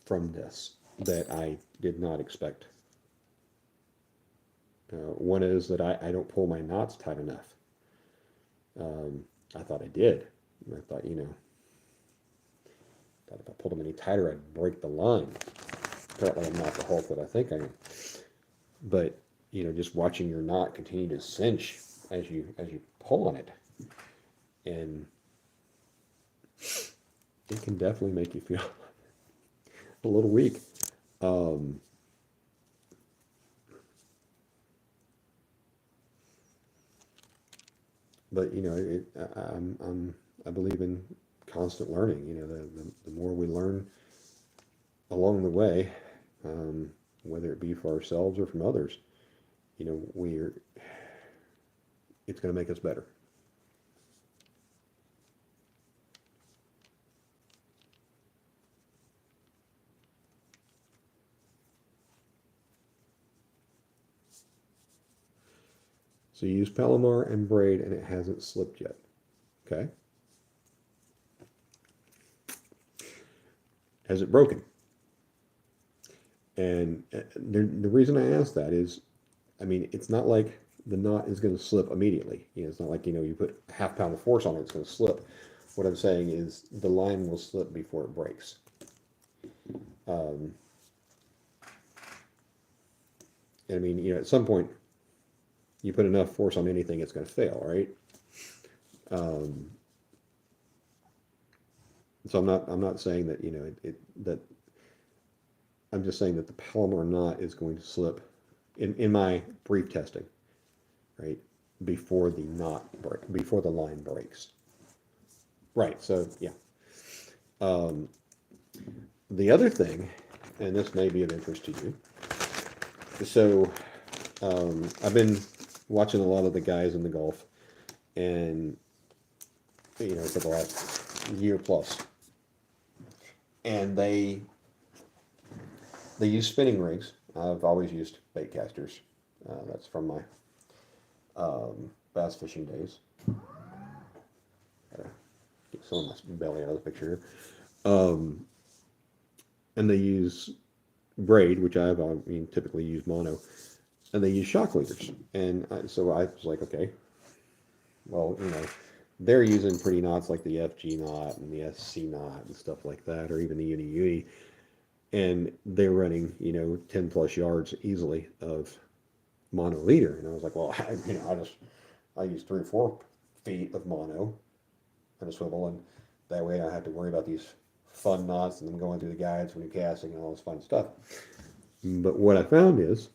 from this that I did not expect. One is that I don't pull my knots tight enough. I thought I did. I thought, thought if I pulled them any tighter, I'd break the line. Apparently, I'm not the Hulk that I think I am. But just watching your knot continue to cinch as you pull on it, and it can definitely make you feel a little weak. But I believe in constant learning. The more we learn along the way, whether it be for ourselves or from others, it's going to make us better. So you use Palomar and braid, and it hasn't slipped yet. Okay. Has it broken? And the reason I ask that is, I mean, it's not like the knot is going to slip immediately. You know, it's not like, you know, you put a half pound of force on it, it's going to slip. What I'm saying is the line will slip before it breaks. I mean, you know, at some point, you put enough force on anything, it's going to fail, right? So I'm not saying that, you know, that I'm just saying that the Palomar knot is going to slip in my brief testing, right? Before the before the line breaks. Right, so yeah. The other thing, and this may be of interest to you, so I've been watching a lot of the guys in the Gulf, and you know, for the last year plus, and they use spinning rigs. I've always used bait casters. That's from my bass fishing days. Get some of my belly out of the picture here. And they use braid, which I mean, typically use mono, and they use shock leaders. And so I was like, okay, well, you know, they're using pretty knots like the FG knot and the SC knot and stuff like that, or even the Uni, and they're running, you know, 10 plus yards easily of mono leader. And I was like, well, you know, I use 3 or 4 feet of mono and a swivel, and that way I don't have to worry about these fun knots and them going through the guides when you're casting and all this fun stuff. But what I found is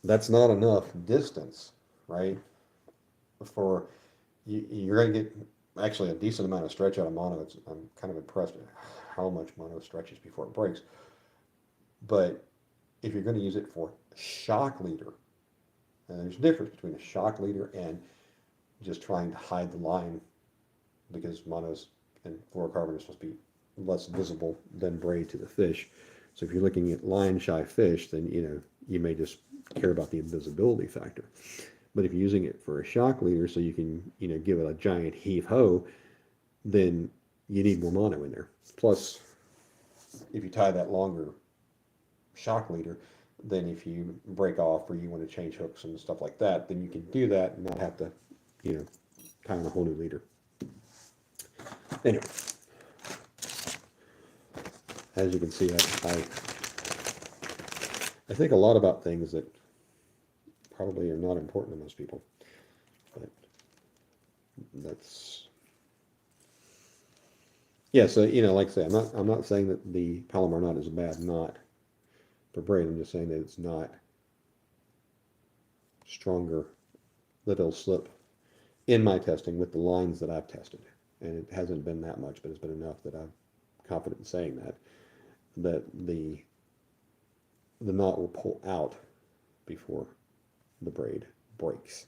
that's not enough distance, right? For you're going to get actually a decent amount of stretch out of mono. I'm kind of impressed at how much mono stretches before it breaks. But if you're going to use it for shock leader, and there's a difference between a shock leader and just trying to hide the line, because monos and fluorocarbon are supposed to be less visible than braid to the fish. So if you're looking at line shy fish, then you know you may just care about the invisibility factor. But if you're using it for a shock leader, so you can, you know, give it a giant heave ho, then you need more mono in there. Plus, if you tie that longer shock leader, then if you break off or you want to change hooks and stuff like that, then you can do that and not have to, you know, tie on a whole new leader. Anyway, as you can see, I think a lot about things that probably are not important to most people, but that's, yeah. So you know, like I say, I'm not saying that the Palomar knot is a bad knot for braid. I'm just saying that it's not stronger, that it'll slip in my testing with the lines that I've tested, and it hasn't been that much, but it's been enough that I'm confident in saying that the knot will pull out before the braid breaks.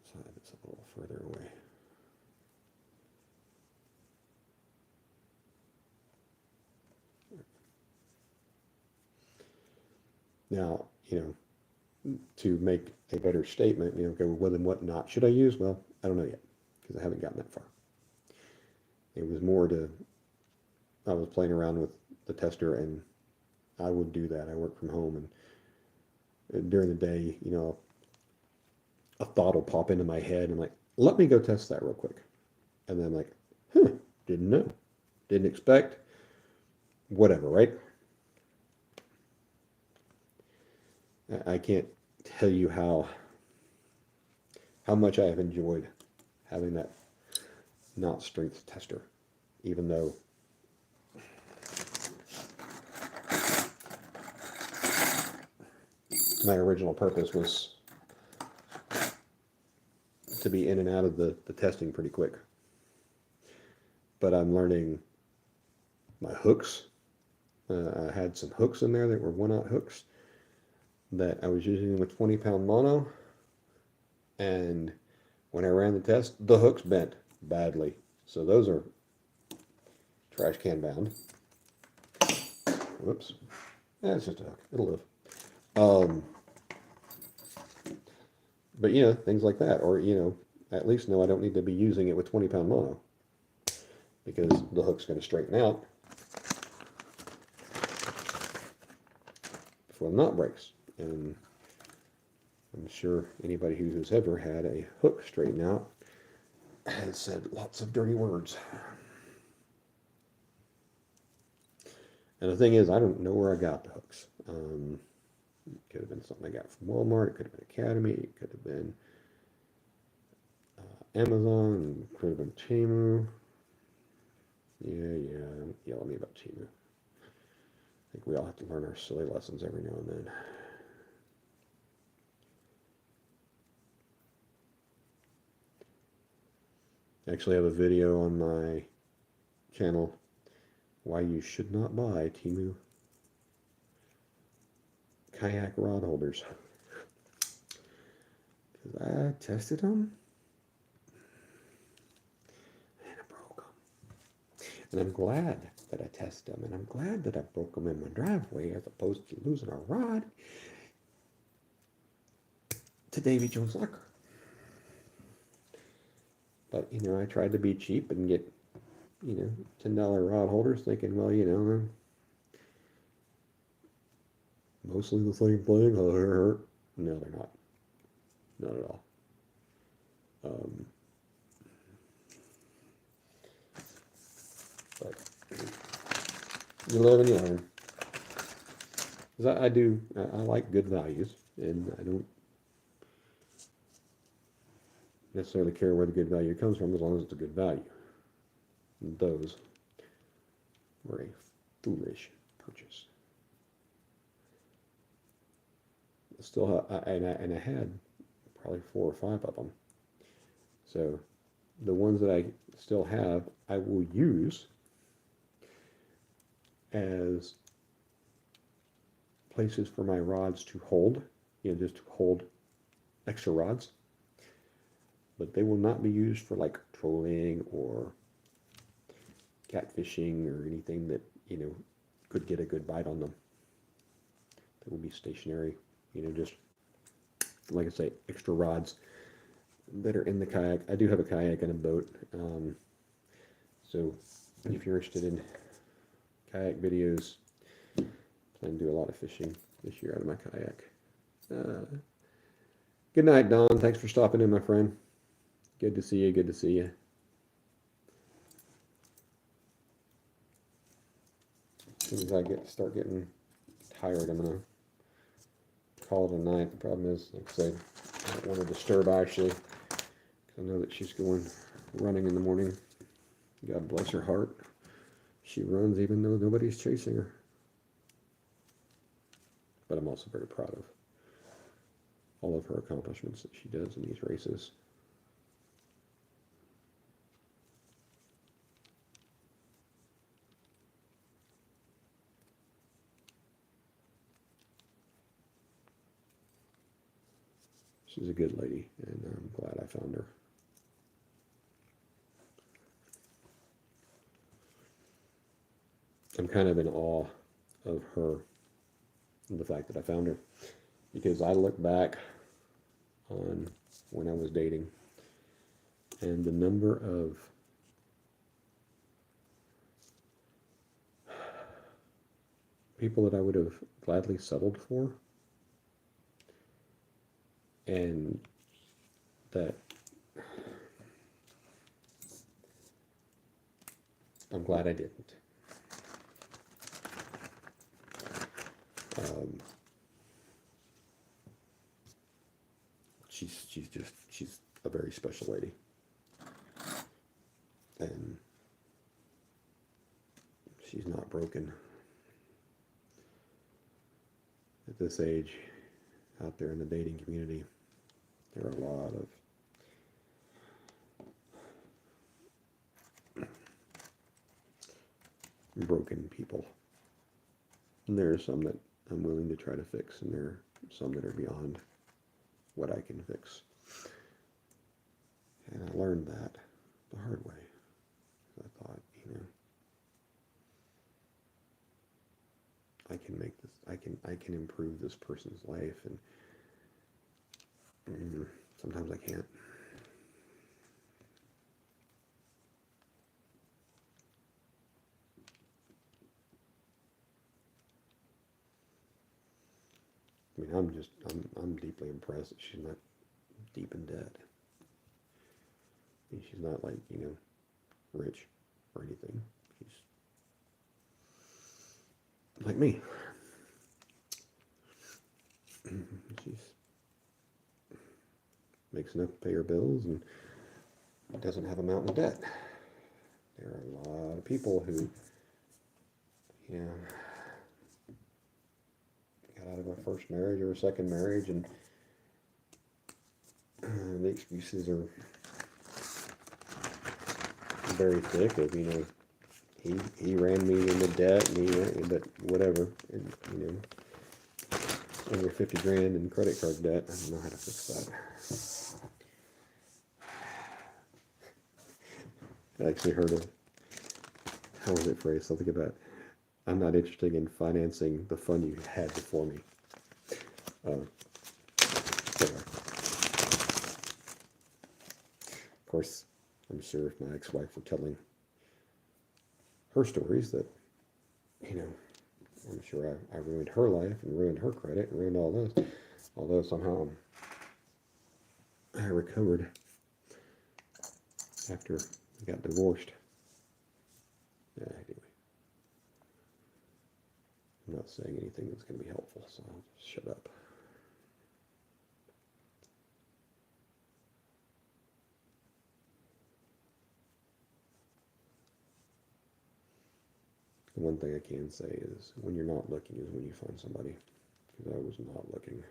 Slide this a little further away. Now, you know, to make a better statement, you know, okay, well, then what knot should I use? Well, I don't know yet, because I haven't gotten that far. It was more I was playing around with the tester, and I would do that. I work from home, and during the day, you know, a thought will pop into my head, and I'm like, let me go test that real quick. And then I'm like, didn't know, didn't expect, whatever, right? I can't tell you how much I have enjoyed having that knot strength tester, even though my original purpose was to be in and out of the testing pretty quick. But I'm learning my hooks. I had some hooks in there that were 1/0 hooks that I was using with 20-pound mono, and when I ran the test, the hooks bent badly. So those are trash can bound. Whoops. Yeah, it's just a hook. It'll live. But you know, things like that, or you know, at least know I don't need to be using it with 20-pound mono, because the hook's going to straighten out before the knot breaks. And I'm sure anybody who's ever had a hook straightened out has said lots of dirty words. And the thing is, I don't know where I got the hooks. It could have been something I got from Walmart. It could have been Academy. It could have been Amazon. It could have been Temu. Yeah, don't yell at me about Temu. I think we all have to learn our silly lessons every now and then. I actually have a video on my channel why you should not buy Temu kayak rod holders. Because I tested them and I broke them. And I'm glad that I tested them, and I'm glad that I broke them in my driveway as opposed to losing a rod to Davy Jones Locker. But, I tried to be cheap and get, $10 rod holders, thinking, well, mostly the same thing. No, they're not. Not at all. But you live and you learn. Because I like good values, and I don't necessarily care where the good value comes from as long as it's a good value. And those were a foolish purchase. Still, I had probably 4 or 5 of them. So the ones that I still have, I will use as places for my rods to hold, just to hold extra rods. But they will not be used for like trolling or catfishing or anything that, could get a good bite on them. They will be stationary, just, like I say, extra rods that are in the kayak. I do have a kayak and a boat. So if you're interested in kayak videos, I plan to do a lot of fishing this year out of my kayak. Good night, Don. Thanks for stopping in, my friend. Good to see you. Good to see you. As soon as I start getting tired, I'm gonna call it a night. The problem is, like I said, I don't want to disturb Ashley, because I know that she's going running in the morning. God bless her heart. She runs even though nobody's chasing her. But I'm also very proud of all of her accomplishments that she does in these races. She's a good lady, and I'm glad I found her. I'm kind of in awe of her and the fact that I found her, because I look back on when I was dating and the number of people that I would have gladly settled for, and that I'm glad I didn't. She's a very special lady, and she's not broken. At this age, out there in the dating community, there are a lot of broken people, and there are some that I'm willing to try to fix, and there are some that are beyond what I can fix. And I learned that the hard way. I thought, I can make this, I can improve this person's life, and sometimes I can't. I mean, I'm deeply impressed that she's not deep in debt. I mean, she's not like, rich or anything. She's like me. She's makes enough to pay her bills and doesn't have a mountain of debt. There are a lot of people who, got out of a first marriage or a second marriage, and the excuses are very thick of, he ran me into debt, but whatever, and, over 50 grand in credit card debt. I don't know how to fix that. I actually heard of, how was it phrased? Something about, I'm not interested in financing the fun you had before me. Of course, I'm sure if my ex-wife were telling her stories that, I'm sure I ruined her life and ruined her credit and ruined all this. Although somehow I recovered after we got divorced. Anyway, I'm not saying anything that's going to be helpful, so I'll just shut up. The one thing I can say is when you're not looking is when you find somebody, because I was not looking.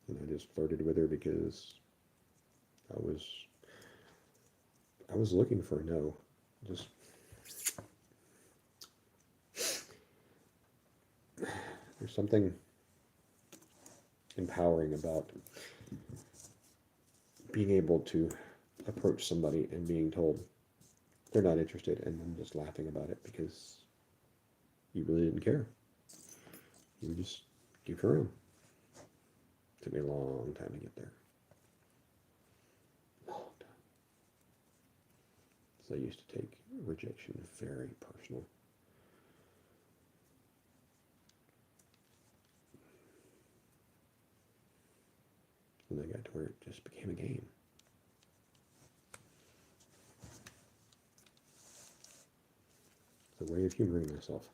And I just flirted with her because I was looking for a no. Just there's something empowering about being able to approach somebody and being told they're not interested, and then just laughing about it because you really didn't care. You were just goofing around. It took me a long time to get there. Long time. So I used to take rejection very personal. And I got to where it just became a game. It's a way of humoring myself.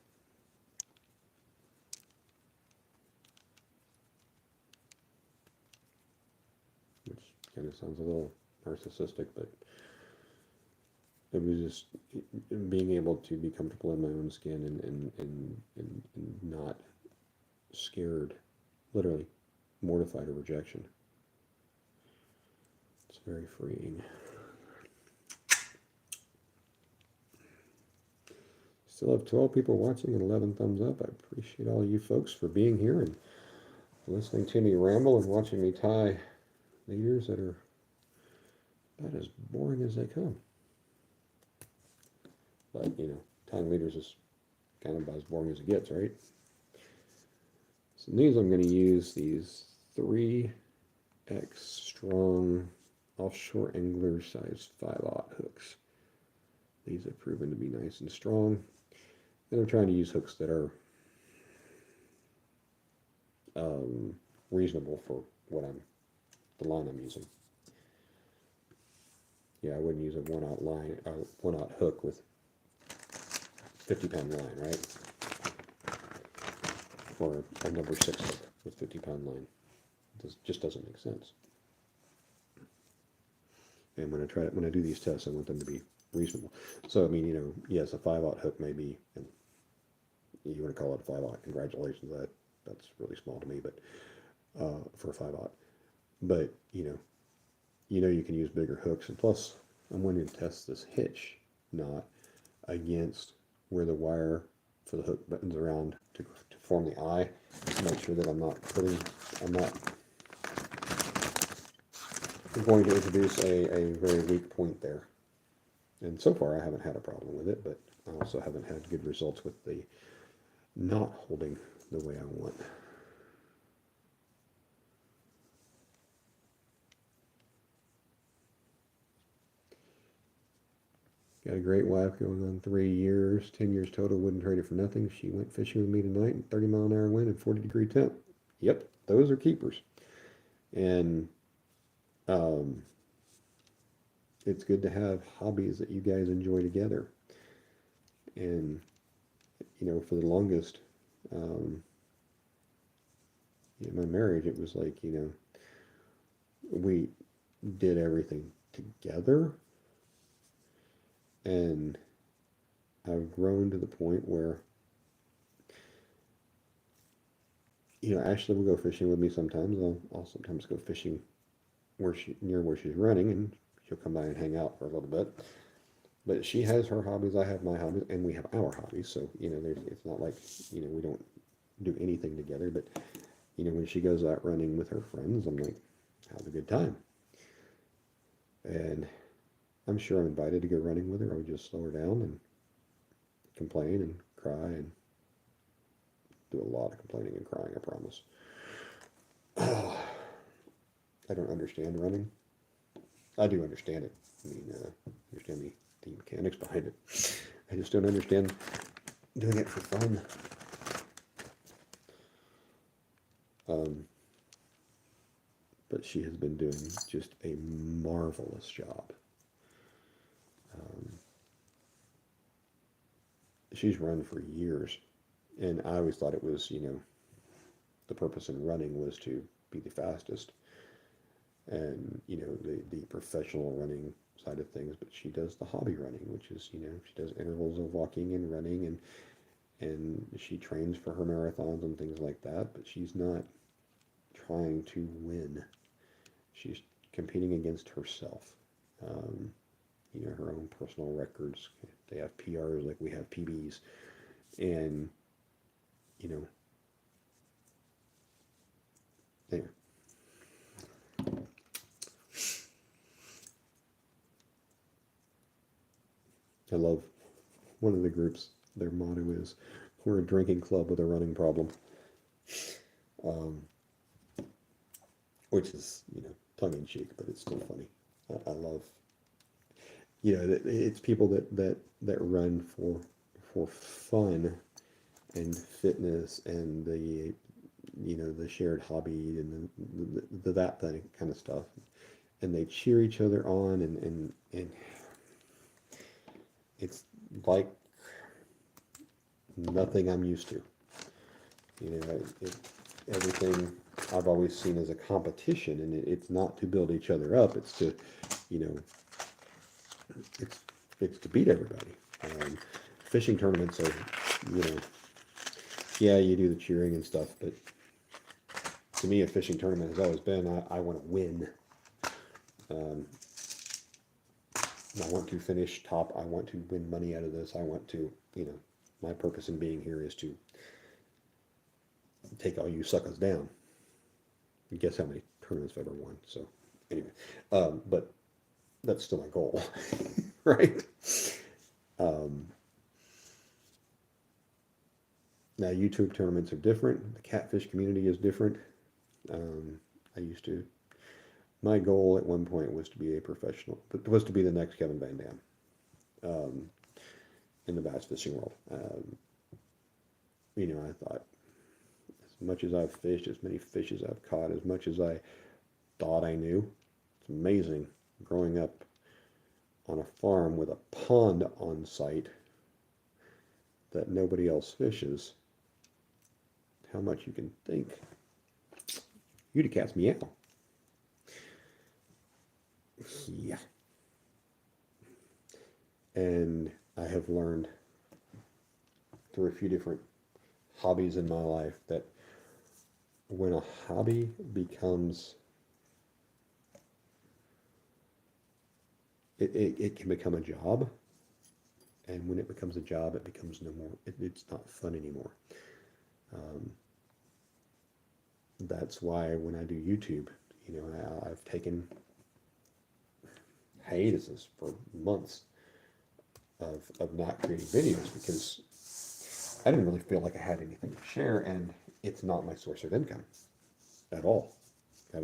Which kind of sounds a little narcissistic, but it was just being able to be comfortable in my own skin and not scared, literally mortified of rejection. It's very freeing. Still have 12 people watching and 11 thumbs up. I appreciate all you folks for being here and listening to me ramble and watching me tie leaders that are about as boring as they come. But, tying leaders is kind of about as boring as it gets, right? So these I'm going to use these 3X strong offshore angler size 5/0 hooks. These have proven to be nice and strong. And I'm trying to use hooks that are reasonable for the line I'm using. Yeah, I wouldn't use a 1/0 hook with 50-pound line, right? Or a number 6 hook with 50-pound line. It just doesn't make sense. And when I do these tests, I want them to be reasonable. So, I mean, yes, a 5/0 hook may be, and you want to call it a 5/0, congratulations, that's really small to me, but for a 5/0. But, you can use bigger hooks. And plus, I'm wanting to test this hitch knot against where the wire for the hook buttons around to form the eye. Make sure that I'm not going to introduce a very weak point there. And so far I haven't had a problem with it, but I also haven't had good results with the knot holding the way I want. Got a great wife going on 3 years, 10 years total. Wouldn't trade it for nothing. She went fishing with me tonight in 30-mile-an-hour wind and 40-degree temp. Yep, those are keepers. And um, it's good to have hobbies that you guys enjoy together. And for the longest, um, in my marriage, it was like, we did everything together. And I've grown to the point where, Ashley will go fishing with me sometimes. I'll sometimes go fishing near where she's running, and she'll come by and hang out for a little bit. But she has her hobbies, I have my hobbies, and we have our hobbies. So, it's not like, we don't do anything together. But, when she goes out running with her friends, I'm like, have a good time. And I'm sure I'm invited to go running with her. I would just slow her down and complain and cry and do a lot of complaining and crying, I promise. I don't understand running. I do understand it. I mean, understand the mechanics behind it. I just don't understand doing it for fun. But she has been doing just a marvelous job. She's run for years, and I always thought it was, the purpose in running was to be the fastest, and the professional running side of things. But she does the hobby running, which is, she does intervals of walking and running, and she trains for her marathons and things like that. But she's not trying to win. She's competing against herself. Her own personal records. They have PRs like we have PBs. And, anyway. I love one of the groups, their motto is, we're a drinking club with a running problem. Which is, tongue in cheek, but it's still funny. I love, it's people that run for fun and fitness and the shared hobby and that kind of stuff, and they cheer each other on, and it's like nothing I'm used to. Everything I've always seen as a competition, and it's not to build each other up. It's to, it's to beat everybody. Fishing tournaments are, yeah, you do the cheering and stuff, but to me, a fishing tournament has always been, I want to win. I want to finish top. I want to win money out of this. I want to, my purpose in being here is to take all you suckers down. And guess how many tournaments I've ever won. So anyway, but that's still my goal, right? Now YouTube tournaments are different. The catfish community is different. My goal at one point was to be a professional, but was to be the next Kevin Van Dam in the bass fishing world. I thought, as much as I've fished, as many fish as I've caught, as much as I thought I knew, it's amazing growing up on a farm with a pond on site that nobody else fishes, how much you can think. Uticats meow. Yeah. And I have learned through a few different hobbies in my life that when a hobby becomes, it can become a job. And when it becomes a job, it becomes no more, it's not fun anymore. That's why when I do YouTube, I've taken hiatuses for months of not creating videos because I didn't really feel like I had anything to share, and it's not my source of income at all. I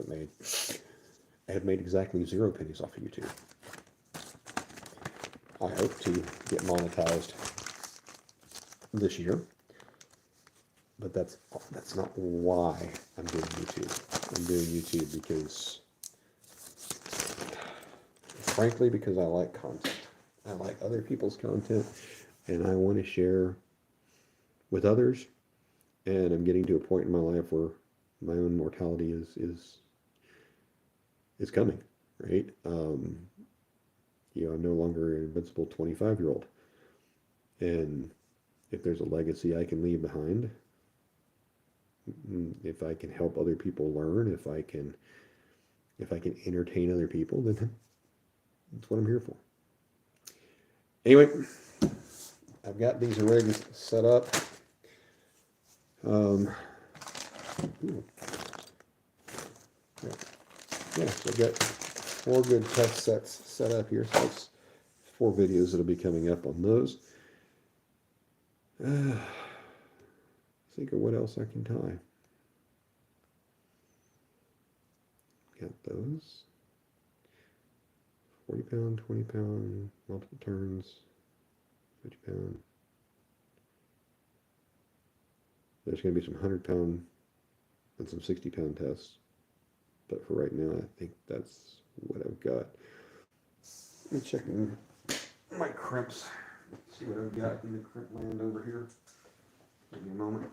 have made exactly 0 pennies off of YouTube. I hope to get monetized this year. But that's not why I'm doing YouTube. I'm doing YouTube because, frankly, because I like content. I like other people's content, and I want to share with others. And I'm getting to a point in my life where my own mortality is coming, right? I'm no longer an invincible 25-year-old, and if there's a legacy I can leave behind, if I can help other people learn, if I can entertain other people, then that's what I'm here for. Anyway, I've got these rigs set up. Yeah, so I've got 4 good test sets set up here. So that's 4 videos that'll be coming up on those. Think of what else I can tie. Got those. 40 pound, 20 pound, multiple turns, 50 pound. There's going to be some 100 pound and some 60 pound tests. But for right now, I think that's what I've got. Let me check my crimps. See what I've got in the crimp land over here. Give me a moment.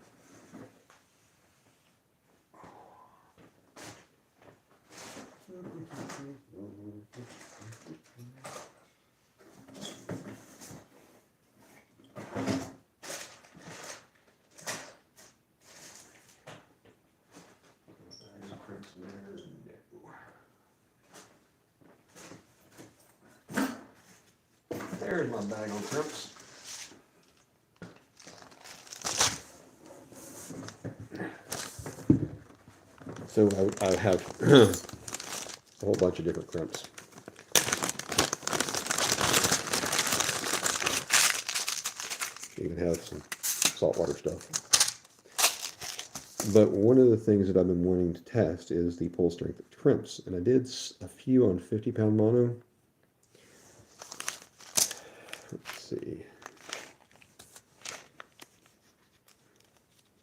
There's my bag on crimps. So I have a whole bunch of different crimps. You can have some saltwater stuff. But one of the things that I've been wanting to test is the pull strength of crimps. And I did a few on 50 pound mono. Let's see.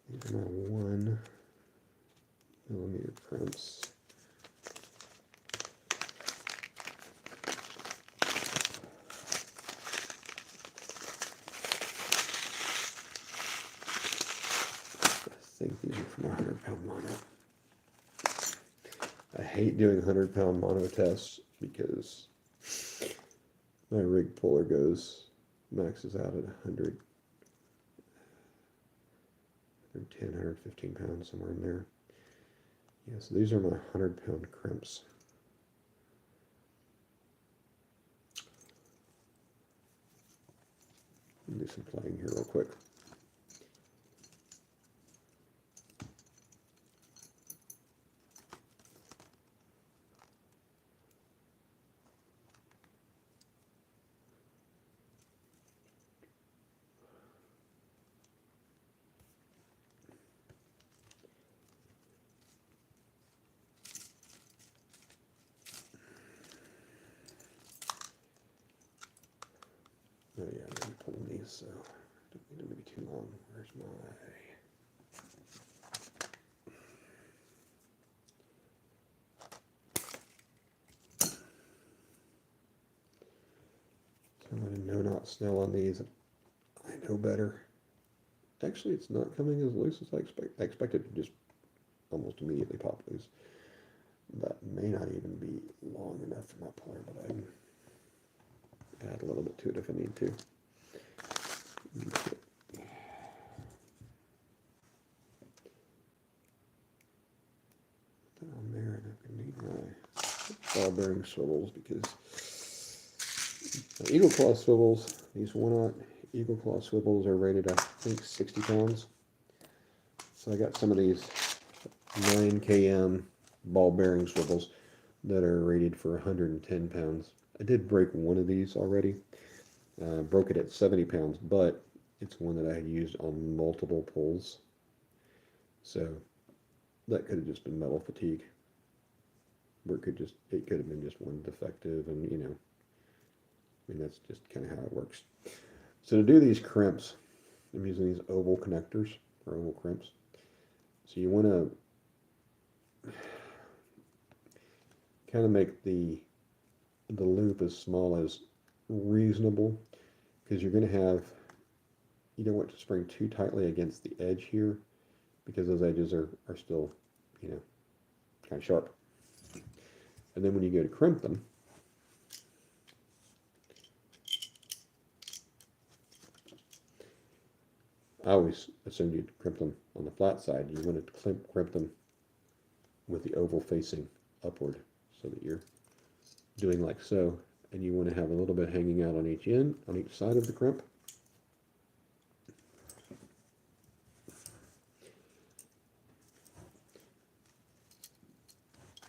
These are my 1 millimeter crimps. I think these are from 100 pound mono. I hate doing 100 pound mono tests because my rig puller maxes out at 100, 110, 115 pounds, somewhere in there. Yeah, so these are my 100 pound crimps. Let me do some playing here real quick. Oh yeah, I'm going to pull these, so I don't need them to be too long. Where's my... So I'm going to no-knot snell on these. I know better. Actually, it's not coming as loose as I expected to just almost immediately pop loose. That may not even be long enough for my puller, but I can add a little bit to it if I need to. Down there, and I'm going to need my ball bearing swivels because Eagle Claw swivels, these 1/0 Eagle Claw swivels are rated, I think, 60 pounds. So I got some of these 9 km ball bearing swivels that are rated for 110 pounds. I did break one of these already. Broke it at 70 pounds, but it's one that I had used on multiple pulls. So that could have just been metal fatigue. Or it could have been just one defective, and I mean, that's just kind of how it works. So to do these crimps, I'm using these oval connectors or oval crimps. So you want to kind of make the loop as small as reasonable, because you're going to have, you don't want to spring too tightly against the edge here, because those edges are still, you know, kind of sharp. And then when you go to crimp them, I always assumed you'd crimp them on the flat side. You want to crimp them with the oval facing upward, so that you're doing like so, and you want to have a little bit hanging out on each end, on each side of the crimp.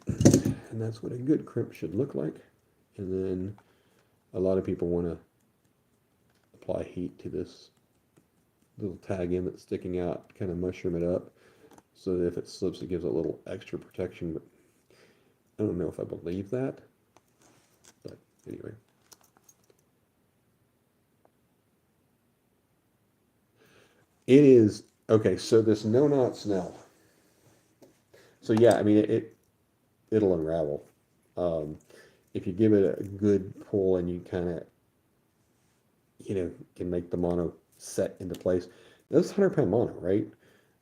And that's what a good crimp should look like. And then a lot of people want to apply heat to this little tag end that's sticking out, kind of mushroom it up, so that if it slips, it gives it a little extra protection. But I don't know if I believe that. But anyway. It is, okay, so this no-knot snell. So yeah, I mean, it'll unravel. If you give it a good pull and you kind of, you know, can make the mono set into place. That's 100-pound mono, right?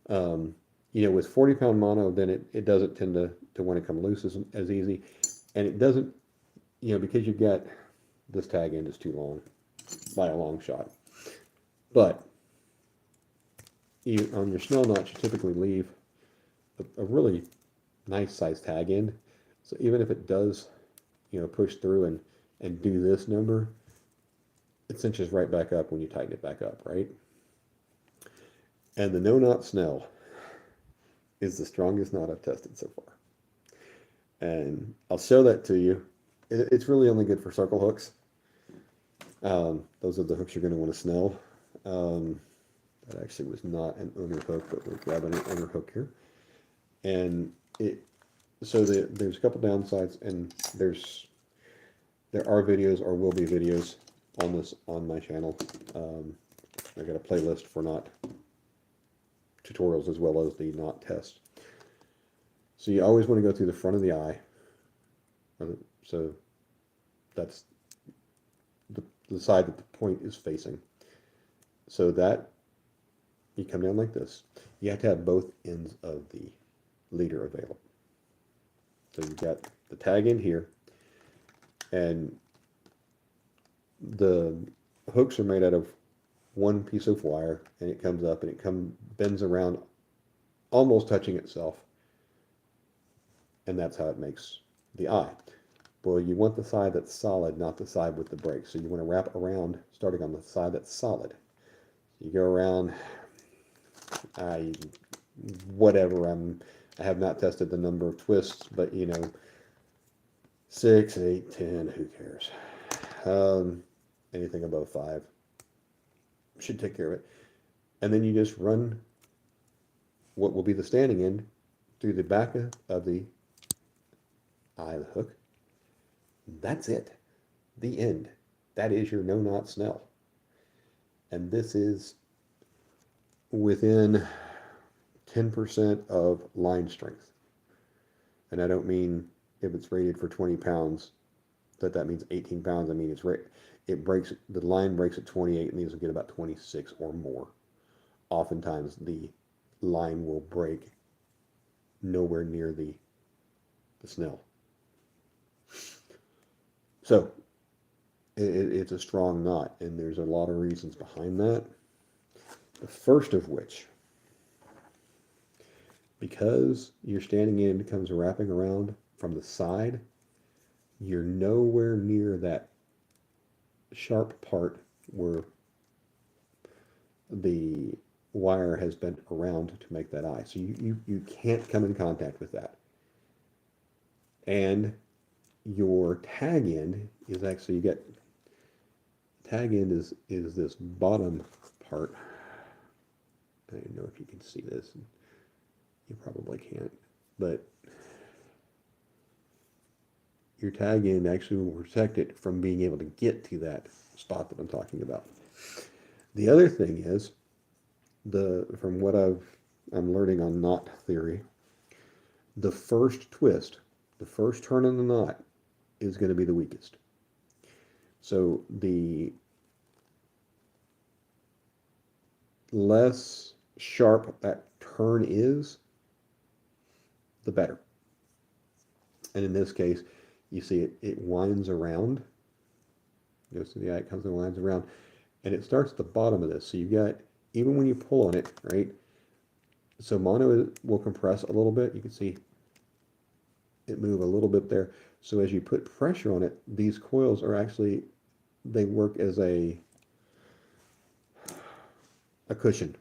You know, with 40-pound mono, then it doesn't tend to want to come loose as easy. And it doesn't, you know, because you've got this tag end is too long by a long shot. But you, on your snell knots, you typically leave a really nice size tag end. So even if it does, you know, push through and do this number, it cinches right back up when you tighten it back up, right? And the no-knot snell is the strongest knot I've tested so far. And I'll show that to you. It's really only good for circle hooks. Those are the hooks you're going to want to snell. That actually was not an owner hook, but we're grabbing an owner hook here. And so there's a couple downsides, and there are videos, or will be videos, on this on my channel. I got a playlist for knot tutorials as well as the knot test. So you always want to go through the front of the eye. So that's the side that the point is facing. So that you come down like this. You have to have both ends of the leader available. So you've got the tag in here, and the hooks are made out of one piece of wire, and it comes up and it bends around, almost touching itself, and that's how it makes the eye. Well, you want the side that's solid, not the side with the break. So you want to wrap around, starting on the side that's solid. You go around, whatever, I have not tested the number of twists, but you know, 6, 8, 10, who cares? Anything above 5 should take care of it. And then you just run what will be the standing end through the back of the eye of the hook. That's it. The end. That is your no-knot snell. And this is within 10% of line strength. And I don't mean if it's rated for 20 pounds, that means 18 pounds. I mean, it breaks, the line breaks at 28, and these will get about 26 or more. Oftentimes the line will break nowhere near the snell. So it's a strong knot, and there's a lot of reasons behind that. The first of which, because your standing end comes wrapping around from the side, you're nowhere near that sharp part where the wire has bent around to make that eye. So you can't come in contact with that. And your tag end is actually, you get, tag end is this bottom part. I don't know if you can see this. You probably can't, but your tag end actually will protect it from being able to get to that spot that I'm talking about. The other thing is, from what I'm learning on knot theory, the first twist, the first turn in the knot is going to be the weakest. So the less sharp that turn is, the better. And in this case, you see it winds around, goes to the eye, it comes and winds around, and it starts at the bottom of this. So you've got, even when you pull on it, right? So mono will compress a little bit. You can see it move a little bit there. So as you put pressure on it, these coils are actually, they work as a cushion.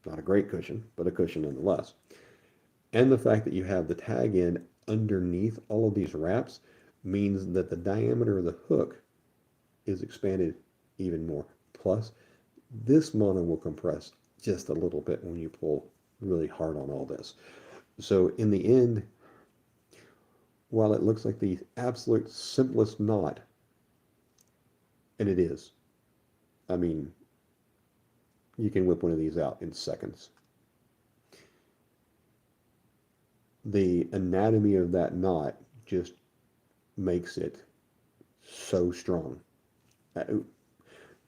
Not a great cushion, but a cushion nonetheless. And the fact that you have the tag end underneath all of these wraps means that the diameter of the hook is expanded even more. Plus, this mono will compress just a little bit when you pull really hard on all this. So in the end, while it looks like the absolute simplest knot, and it is, I mean, you can whip one of these out in seconds. The anatomy of that knot just makes it so strong.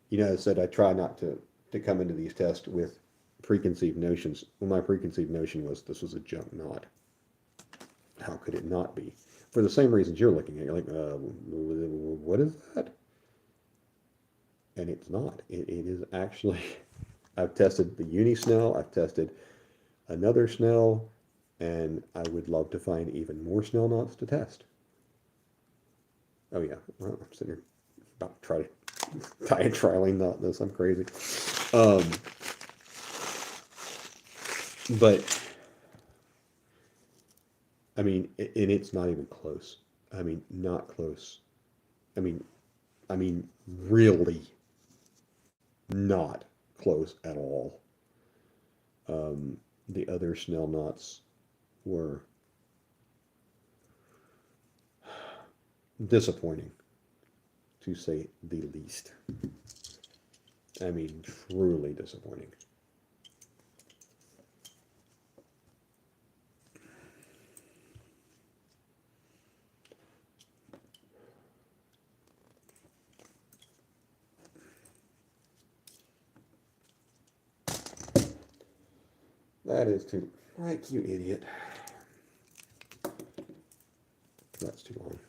You know, I said I try not to come into these tests with preconceived notions. Well, my preconceived notion was this was a junk knot. How could it not be? For the same reasons you're looking at. You're like, what is that? And it's not. It is actually, I've tested the uni snell, I've tested another snell, and I would love to find even more snell knots to test. Oh yeah, well, I'm sitting here about to try to tie a trilene knot in this. I'm crazy. But I mean, and it's not even close. I mean, not close. I mean, really not close at all. The other snell knots were disappointing, to say the least. I mean, truly disappointing. That is too, right, you idiot. That's too long.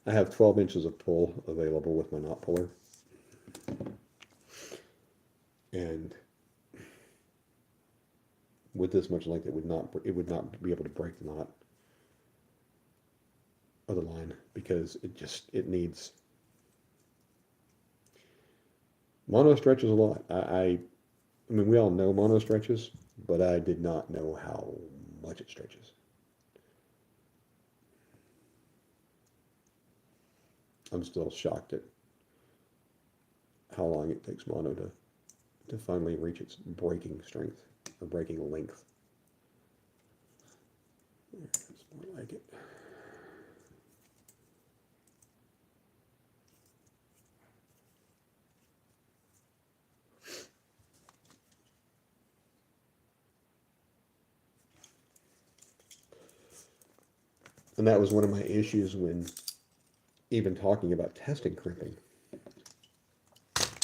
I have 12 inches of pull available with my knot puller. And with this much length, it would not be able to break the knot of the line, because it needs, mono stretches a lot. I mean, we all know mono stretches, but I did not know how much it stretches. I'm still shocked at how long it takes mono to finally reach its breaking strength, or breaking length. That's more like it. And that was one of my issues when even talking about testing crimping,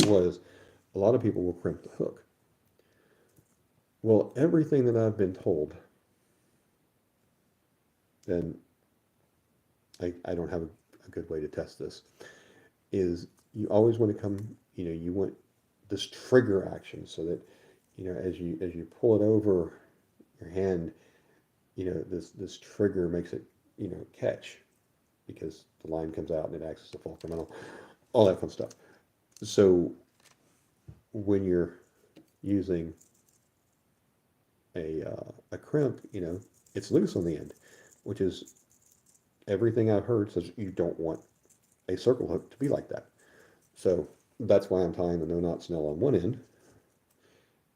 was a lot of people will crimp the hook. Well, everything that I've been told, and I don't have a good way to test this, is you always want to come, you want this trigger action, so that, as you pull it over your hand, this trigger makes it, catch, because the line comes out and it acts as a fulcrum, all that fun stuff. So when you're using a crimp, it's loose on the end, which is, everything I've heard says you don't want a circle hook to be like that. So that's why I'm tying the no knot snell on one end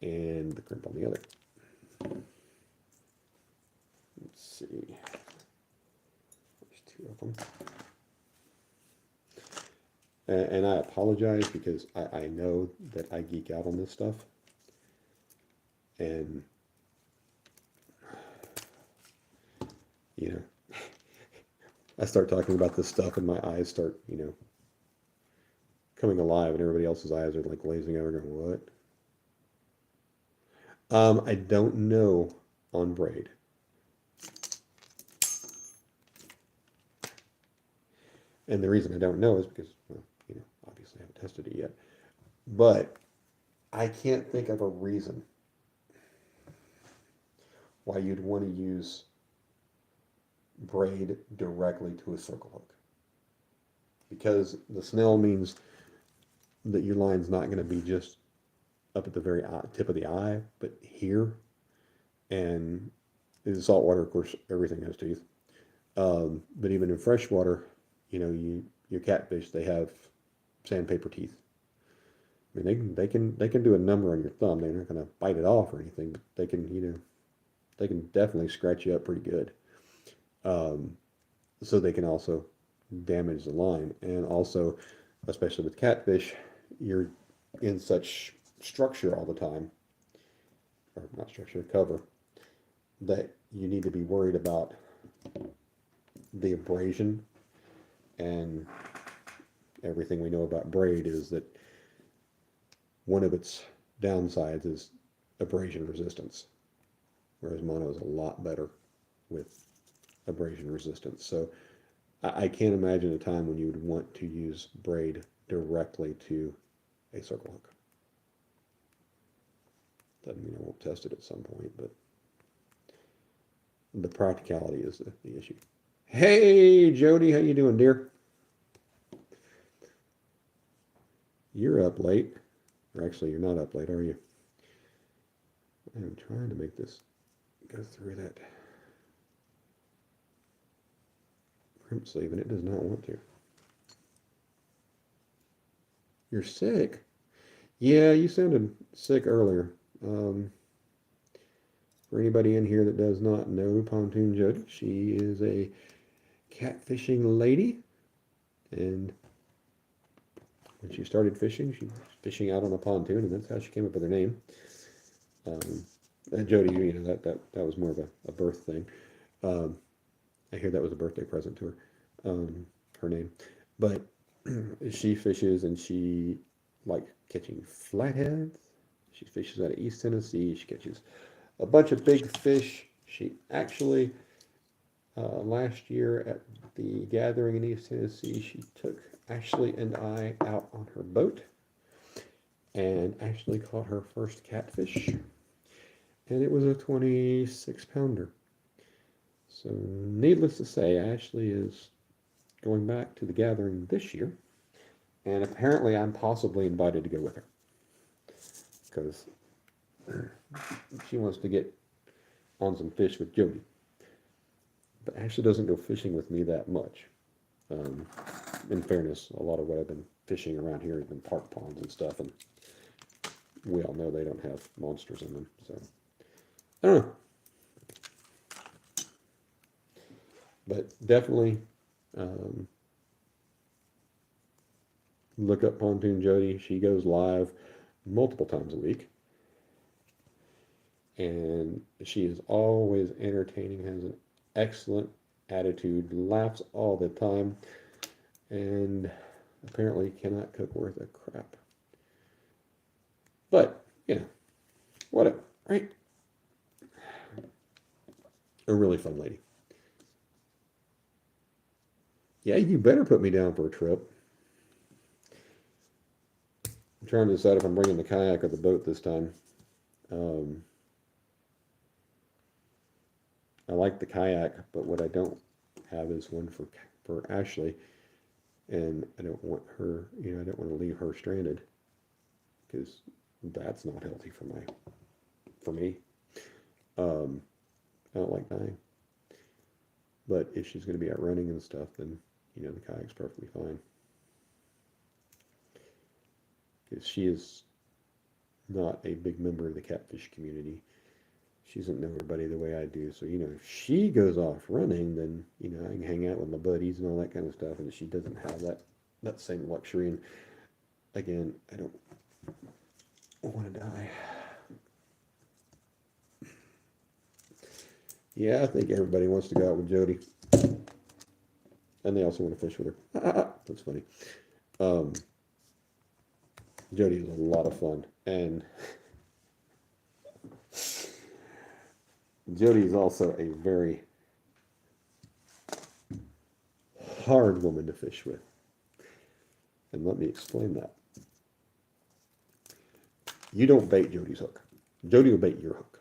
and the crimp on the other. Let's see. There's 2 of them. And I apologize because I know that I geek out on this stuff. And, you know, I start talking about this stuff and my eyes start, you know, coming alive, and everybody else's eyes are like glazing over going, what? I don't know on braid. And the reason I don't know is because, well, you know, obviously I haven't tested it yet. But I can't think of a reason why you'd want to use braid directly to a circle hook. Because the snell means that your line's not going to be just up at the very tip of the eye, but here. And in saltwater, of course, everything has teeth. But even in freshwater, you know, your catfish, they have sandpaper teeth. I mean, they can do a number on your thumb. They're not going to bite it off or anything, but they can, you know, they can definitely scratch you up pretty good. So they can also damage the line. And also, especially with catfish, you're in such structure all the time, or not structure, cover, that you need to be worried about the abrasion. And everything we know about braid is that one of its downsides is abrasion resistance, whereas mono is a lot better with abrasion resistance. So I can't imagine a time when you would want to use braid directly to a circle hook. Doesn't mean I won't test it at some point, but the practicality is the issue. Hey, Jody, how you doing, dear? You're up late. Or actually, you're not up late, are you? I'm trying to make this go through that crimp sleeve, and it does not want to. You're sick? Yeah, you sounded sick earlier. For anybody in here that does not know Pontoon Jody, she is a catfishing lady, and when she started fishing, she was fishing out on a pontoon, and that's how she came up with her name. And Jody, you know, that was more of a birth thing. I hear that was a birthday present to her, her name. But she fishes, and she likes catching flatheads. She fishes out of East Tennessee. She catches a bunch of big fish. She actually, last year at the gathering in East Tennessee, she took Ashley and I out on her boat, and Ashley caught her first catfish, and it was a 26-pounder. So needless to say, Ashley is going back to the gathering this year, and apparently I'm possibly invited to go with her, because she wants to get on some fish with Jody. But Ashley doesn't go fishing with me that much. In fairness, a lot of what I've been fishing around here has been park ponds and stuff, and we all know they don't have monsters in them. So I don't know. But definitely look up Pontoon Jody. She goes live multiple times a week. And she is always entertaining, has an excellent attitude, laughs all the time, and apparently cannot cook worth a crap. But, you know, whatever, right? A really fun lady. Yeah, you better put me down for a trip. I'm trying to decide if I'm bringing the kayak or the boat this time. I like the kayak, but what I don't have is one for Ashley, and I don't want her, you know, I don't want to leave her stranded, because that's not healthy for me. I don't like dying. But if she's going to be out running and stuff, then, you know, the kayak's perfectly fine. Because she is not a big member of the catfish community. She doesn't know everybody the way I do. So, if she goes off running, then, I can hang out with my buddies and all that kind of stuff. And she doesn't have that same luxury. And again, I don't want to die. Yeah, I think everybody wants to go out with Jody. And they also want to fish with her. That's funny. Um, Jody is a lot of fun. And Jody is also a very hard woman to fish with. And let me explain that. You don't bait Jody's hook. Jody will bait your hook.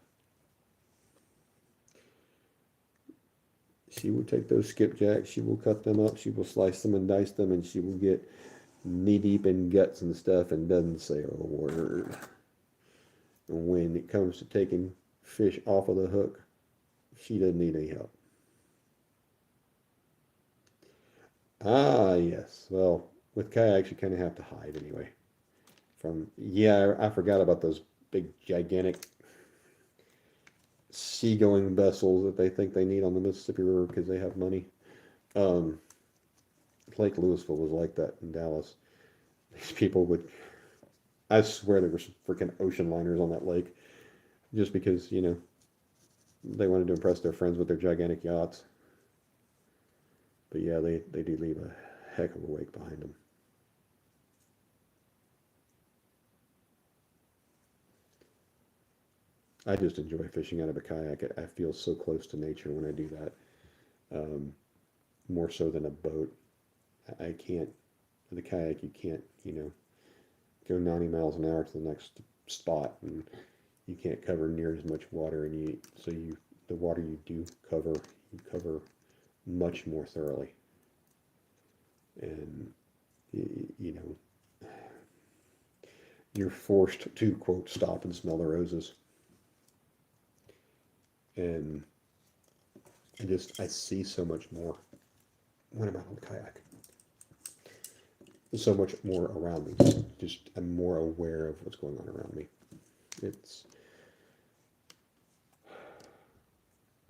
She will take those skipjacks, she will cut them up, she will slice them and dice them, and she will get knee deep in guts and stuff and doesn't say a word. And when it comes to taking fish off of the hook, she doesn't need any help. Ah, yes. Well, with kayaks, you kind of have to hide anyway. I forgot about those big, gigantic seagoing vessels that they think they need on the Mississippi River because they have money. Lake Louisville was like that in Dallas. These people I swear there were some freaking ocean liners on that lake just because, they wanted to impress their friends with their gigantic yachts. But yeah, they do leave a heck of a wake behind them. I just enjoy fishing out of a kayak. I feel so close to nature when I do that. More so than a boat. I can't, with a kayak, you can't, go 90 miles an hour to the next spot, and you can't cover near as much water, and the water you do cover, you cover much more thoroughly. And, you're forced to, quote, stop and smell the roses. And I see so much more when I'm out on the kayak. So much more around me. I'm more aware of what's going on around me. That's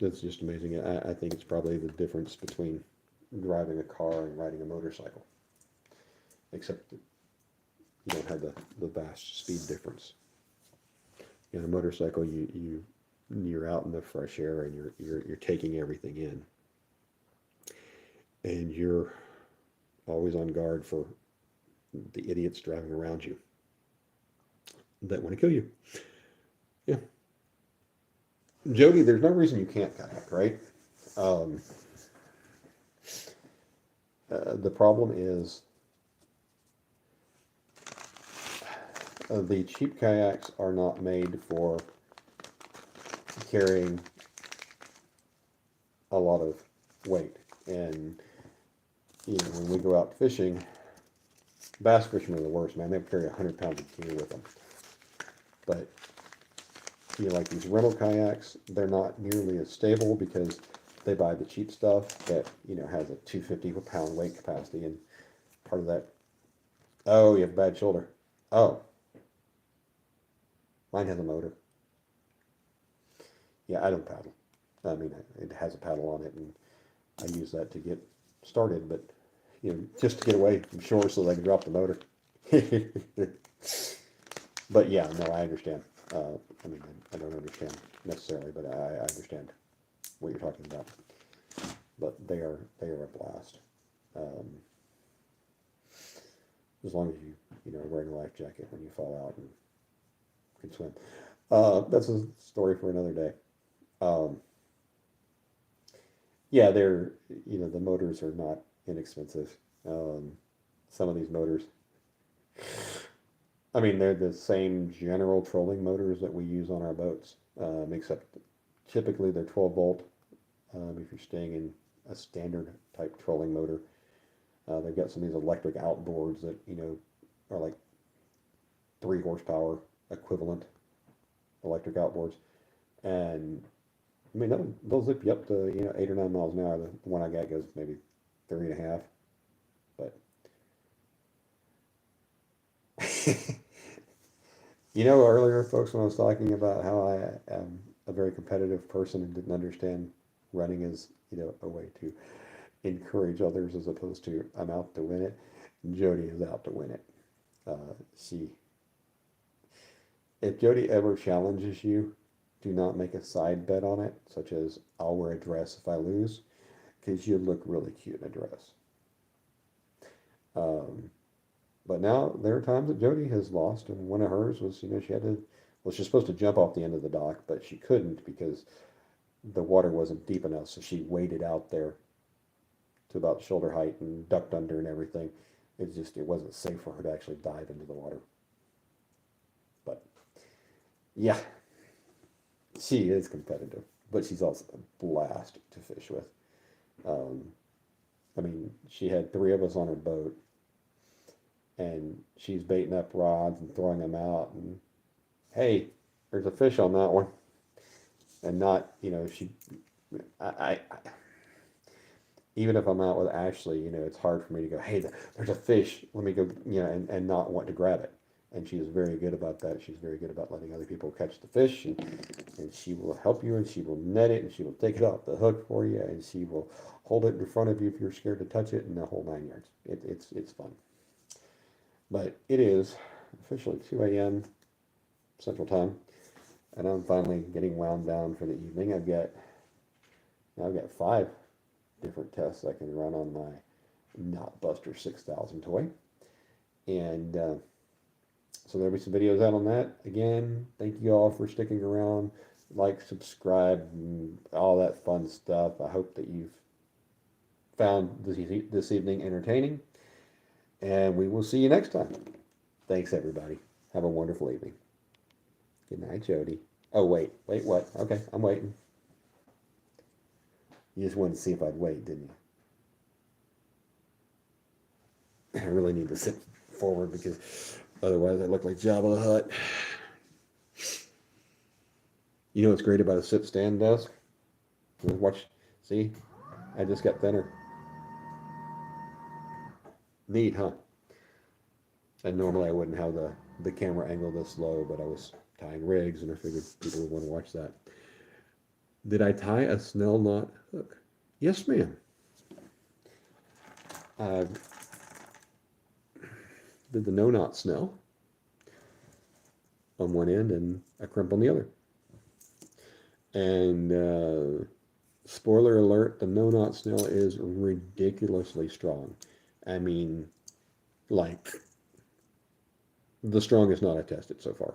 just amazing. I think it's probably the difference between driving a car and riding a motorcycle. Except that you don't have the vast speed difference. In a motorcycle, you're out in the fresh air and you're taking everything in, and you're always on guard for the idiots driving around you that want to kill you. Yeah, Jody, there's no reason you can't kayak, right? The problem is the cheap kayaks are not made for carrying a lot of weight. And when we go out fishing, bass fishermen are the worst, man. They carry 100 pounds of gear with them. But like these rental kayaks, they're not nearly as stable because they buy the cheap stuff that has a 250-pound weight capacity, and part of that. Oh, you have a bad shoulder. Oh, mine has a motor. Yeah, I don't paddle. I mean, it has a paddle on it, and I use that to get started, but just to get away from shore so that I can drop the motor. But yeah, no, I understand. I mean, I don't understand necessarily, but I understand what you're talking about. But they are a blast. As long as you are wearing a life jacket when you fall out and can swim. That's a story for another day. Yeah, the motors are not inexpensive. Some of these motors, I mean, they're the same general trolling motors that we use on our boats, except typically they're 12 volt. If you're staying in a standard type trolling motor, they've got some of these electric outboards that are like 3 horsepower equivalent electric outboards, and I mean they'll zip you up to 8 or 9 miles an hour. The one I got goes maybe 3.5, but earlier, folks, when I was talking about how I a very competitive person and didn't understand running as, a way to encourage others as opposed to I'm out to win it. Jody is out to win it. She, if Jody ever challenges you, do not make a side bet on it, such as I'll wear a dress if I lose, because you look really cute in a dress. But now there are times that Jody has lost, and one of hers was, she had to, well, she's supposed to jump off the end of the dock, but she couldn't because the water wasn't deep enough, so she waded out there to about shoulder height and ducked under and everything. It wasn't safe for her to actually dive into the water. But yeah, she is competitive, but she's also a blast to fish with. I mean, she had three of us on her boat, and she's baiting up rods and throwing them out, and hey, there's a fish on that one, and not, I even if I'm out with Ashley, it's hard for me to go, hey, there's a fish, let me go, and not want to grab it. And she is very good about that. She's very good about letting other people catch the fish, and she will help you, and she will net it, and she will take it off the hook for you, and she will hold it in front of you if you're scared to touch it, and the whole 9 yards. It's fun. But it is officially 2 a.m. Central Time, and I'm finally getting wound down for the evening. I've got 5 different tests I can run on my Knotbuster 6000 toy, and so there'll be some videos out on that. Again, thank you all for sticking around. Like, subscribe, and all that fun stuff. I hope that you've found this evening entertaining, and we will see you next time. Thanks, everybody. Have a wonderful evening. Good night, Jody. Oh, wait, what? Okay, I'm waiting. You just wanted to see if I'd wait, didn't you? I really need to sit forward because otherwise I look like Jabba the Hutt. You know what's great about a sit-stand desk? Watch, see? I just got thinner. Neat, huh? And normally I wouldn't have the camera angle this low, but I was tying rigs and I figured people would want to watch that. Did I tie a snell knot hook? Yes, ma'am. Did the no knot snell on one end and a crimp on the other. And spoiler alert, the no knot snell is ridiculously strong. I mean, like the strongest knot I've tested so far.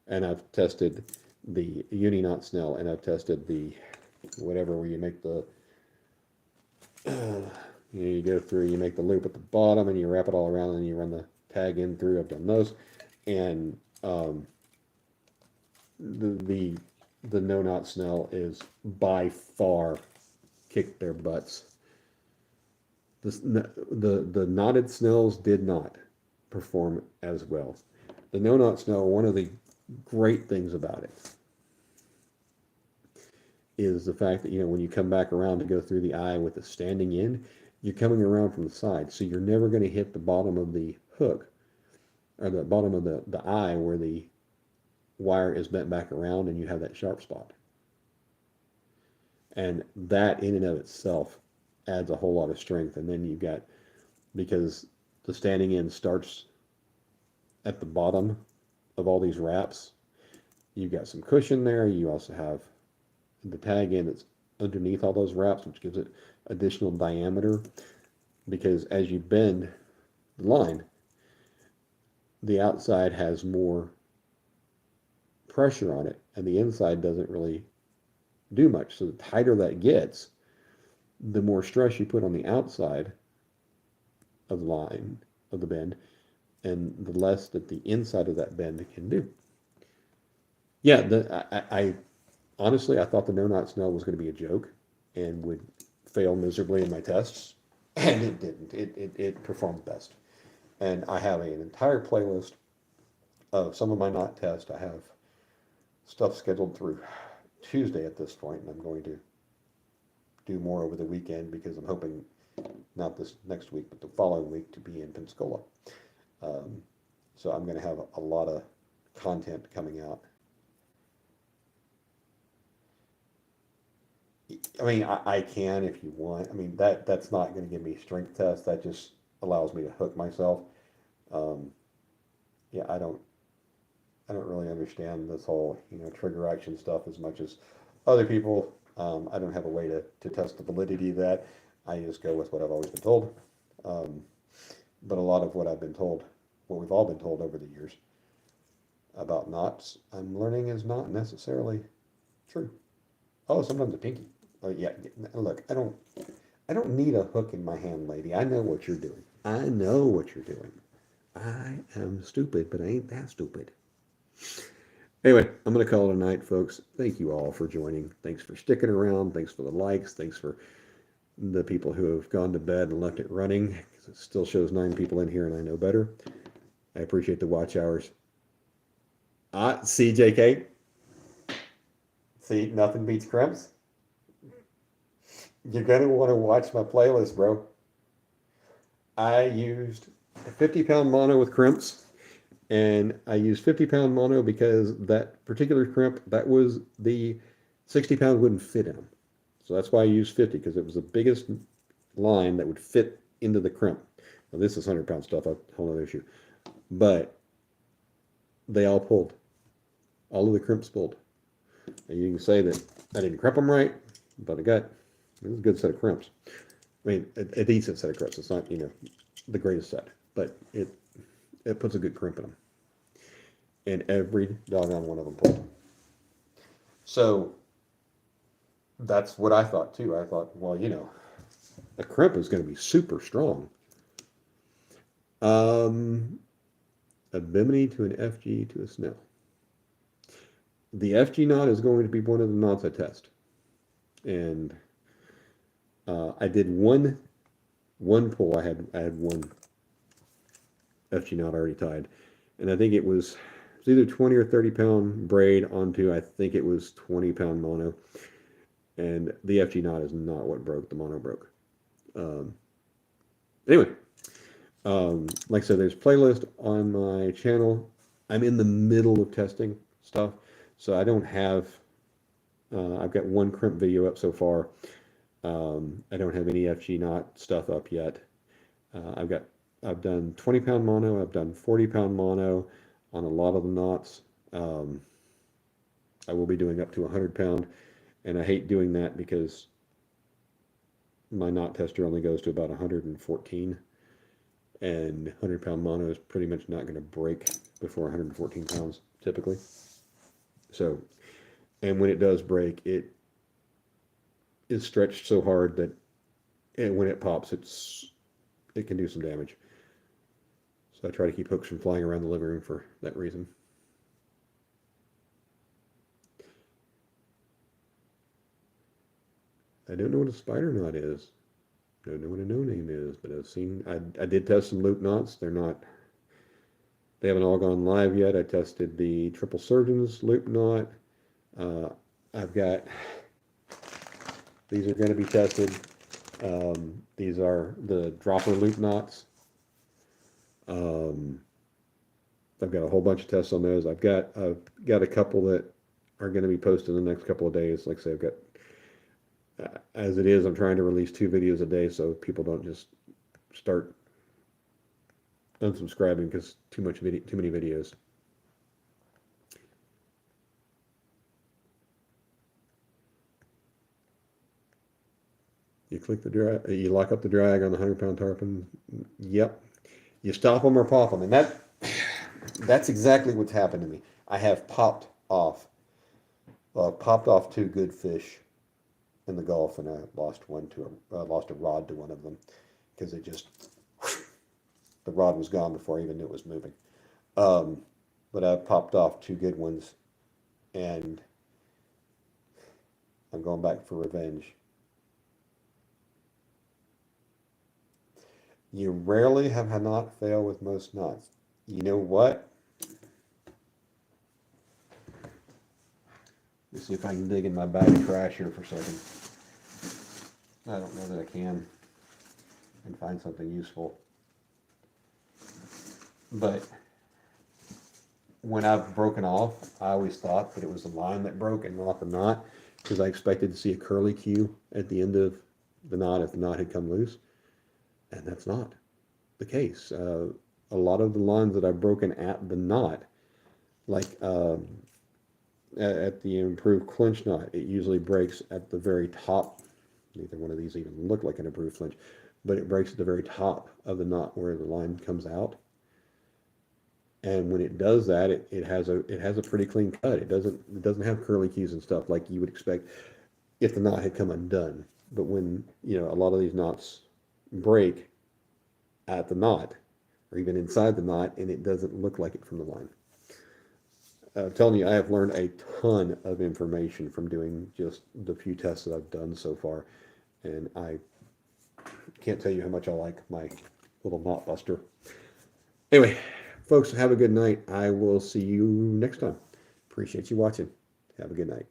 And I've tested the uni knot snell, and I've tested the whatever where you make the you go through, you make the loop at the bottom and you wrap it all around and you run the tag in through. I've done those, and the no knot snell is by far kicked their butts. The knotted snells did not perform as well. The no knot snell, one of the great things about it is the fact that, when you come back around to go through the eye with the standing end, you're coming around from the side. So you're never going to hit the bottom of the hook or the bottom of the eye where the wire is bent back around and you have that sharp spot. And that in and of itself adds a whole lot of strength. And then you've got, because the standing end starts at the bottom of all these wraps, you've got some cushion there. You also have the tag end that's underneath all those wraps, which gives it additional diameter, because as you bend the line, the outside has more pressure on it and the inside doesn't really do much. So the tighter that gets, the more stress you put on the outside of the line of the bend, and the less that the inside of that bend can do. Yeah, I honestly, I thought the no knot snell was going to be a joke and would fail miserably in my tests, and it didn't. It performed best. And I have an entire playlist of some of my knot tests. I have stuff scheduled through Tuesday at this point, and I'm going to do more over the weekend because I'm hoping not this next week, but the following week to be in Pensacola. So I'm going to have a lot of content coming out I mean, I can if you want. I mean, that's not going to give me a strength test. That just allows me to hook myself. Um, yeah, I don't really understand this whole, trigger action stuff as much as other people. I don't have a way to test the validity of that. I just go with what I've always been told. Um, but a lot of what I've been told, what we've all been told over the years about knots, I'm learning is not necessarily true. Oh, sometimes a pinky. Oh yeah, look, I don't need a hook in my hand, lady. I know what you're doing. I know what you're doing. I am stupid, but I ain't that stupid. Anyway, I'm going to call it a night, folks. Thank you all for joining. Thanks for sticking around. Thanks for the likes. Thanks for the people who have gone to bed and left it running, because it still shows 9 people in here and I know better. I appreciate the watch hours. See, JK. See, nothing beats crimps. You're going to want to watch my playlist, bro. I used a 50-pound mono with crimps, and I used 50-pound mono because that particular crimp, that was the 60-pound wouldn't fit in them. So that's why I used 50, because it was the biggest line that would fit into the crimp. Now this is 100-pound stuff, a whole other issue. But they all pulled. All of the crimps pulled. And you can say that I didn't crimp them right, but it was a good set of crimps. I mean, a decent set of crimps. It's not, the greatest set, but it puts a good crimp in them. And every doggone one of them pulled. So that's what I thought too. I thought, well, a crimp is going to be super strong. A bimini to an FG to a Snell. The FG knot is going to be one of the knots I test. And I did one pull. I had one FG knot already tied. And I think it was either 20 or 30-pound braid onto, I think it was 20-pound mono. And the FG knot is not what broke. The mono broke. Anyway, like I said, there's playlist on my channel. I'm in the middle of testing stuff, so I don't have. I've got one crimp video up so far. I don't have any FG knot stuff up yet. I've done 20-pound mono. I've done 40-pound mono on a lot of the knots. I will be doing up to 100-pound, and I hate doing that because my knot tester only goes to about 114, and 100-pound mono is pretty much not going to break before 114 pounds typically. So, and when it does break, it is stretched so hard that, and when it pops, it can do some damage. So I try to keep hooks from flying around the living room for that reason. I don't know what a spider knot is. I don't know what a no-name is, but I did test some loop knots. They haven't all gone live yet. I tested the Triple Surgeons loop knot. These are going to be tested. These are the dropper loop knots. I've got a whole bunch of tests on those. I've got a couple that are going to be posted in the next couple of days. Like I say, I've got, as it is, I'm trying to release 2 videos a day so people don't just start unsubscribing because too many videos. You click the drag, you lock up the drag on the 100-pound tarpon. Yep. You stop them or pop them, and that's exactly what's happened to me. I have popped off 2 good fish in the Gulf, and I lost a rod to one of them because the rod was gone before I even knew it was moving. But I popped off 2 good ones, and I'm going back for revenge. You rarely have a knot fail with most knots. You know what? Let's see if I can dig in my bag of trash here for a second. I don't know that I can and find something useful. But when I've broken off, I always thought that it was the line that broke and not the knot. because I expected to see a curly Q at the end of the knot if the knot had come loose, and that's not the case. A lot of the lines that I've broken at the knot, like at the improved clinch knot, it usually breaks at the very top. Neither one of these even look like an improved clinch, but it breaks at the very top of the knot where the line comes out. And when it does that, it has a pretty clean cut. It doesn't have curly cues and stuff like you would expect if the knot had come undone. But when a lot of these knots break at the knot or even inside the knot, and it doesn't look like it from the line. I'm telling you, I have learned a ton of information from doing just the few tests that I've done so far, and I can't tell you how much I like my little knot buster. Anyway, folks, have a good night. I will see you next time. Appreciate you watching. Have a good night.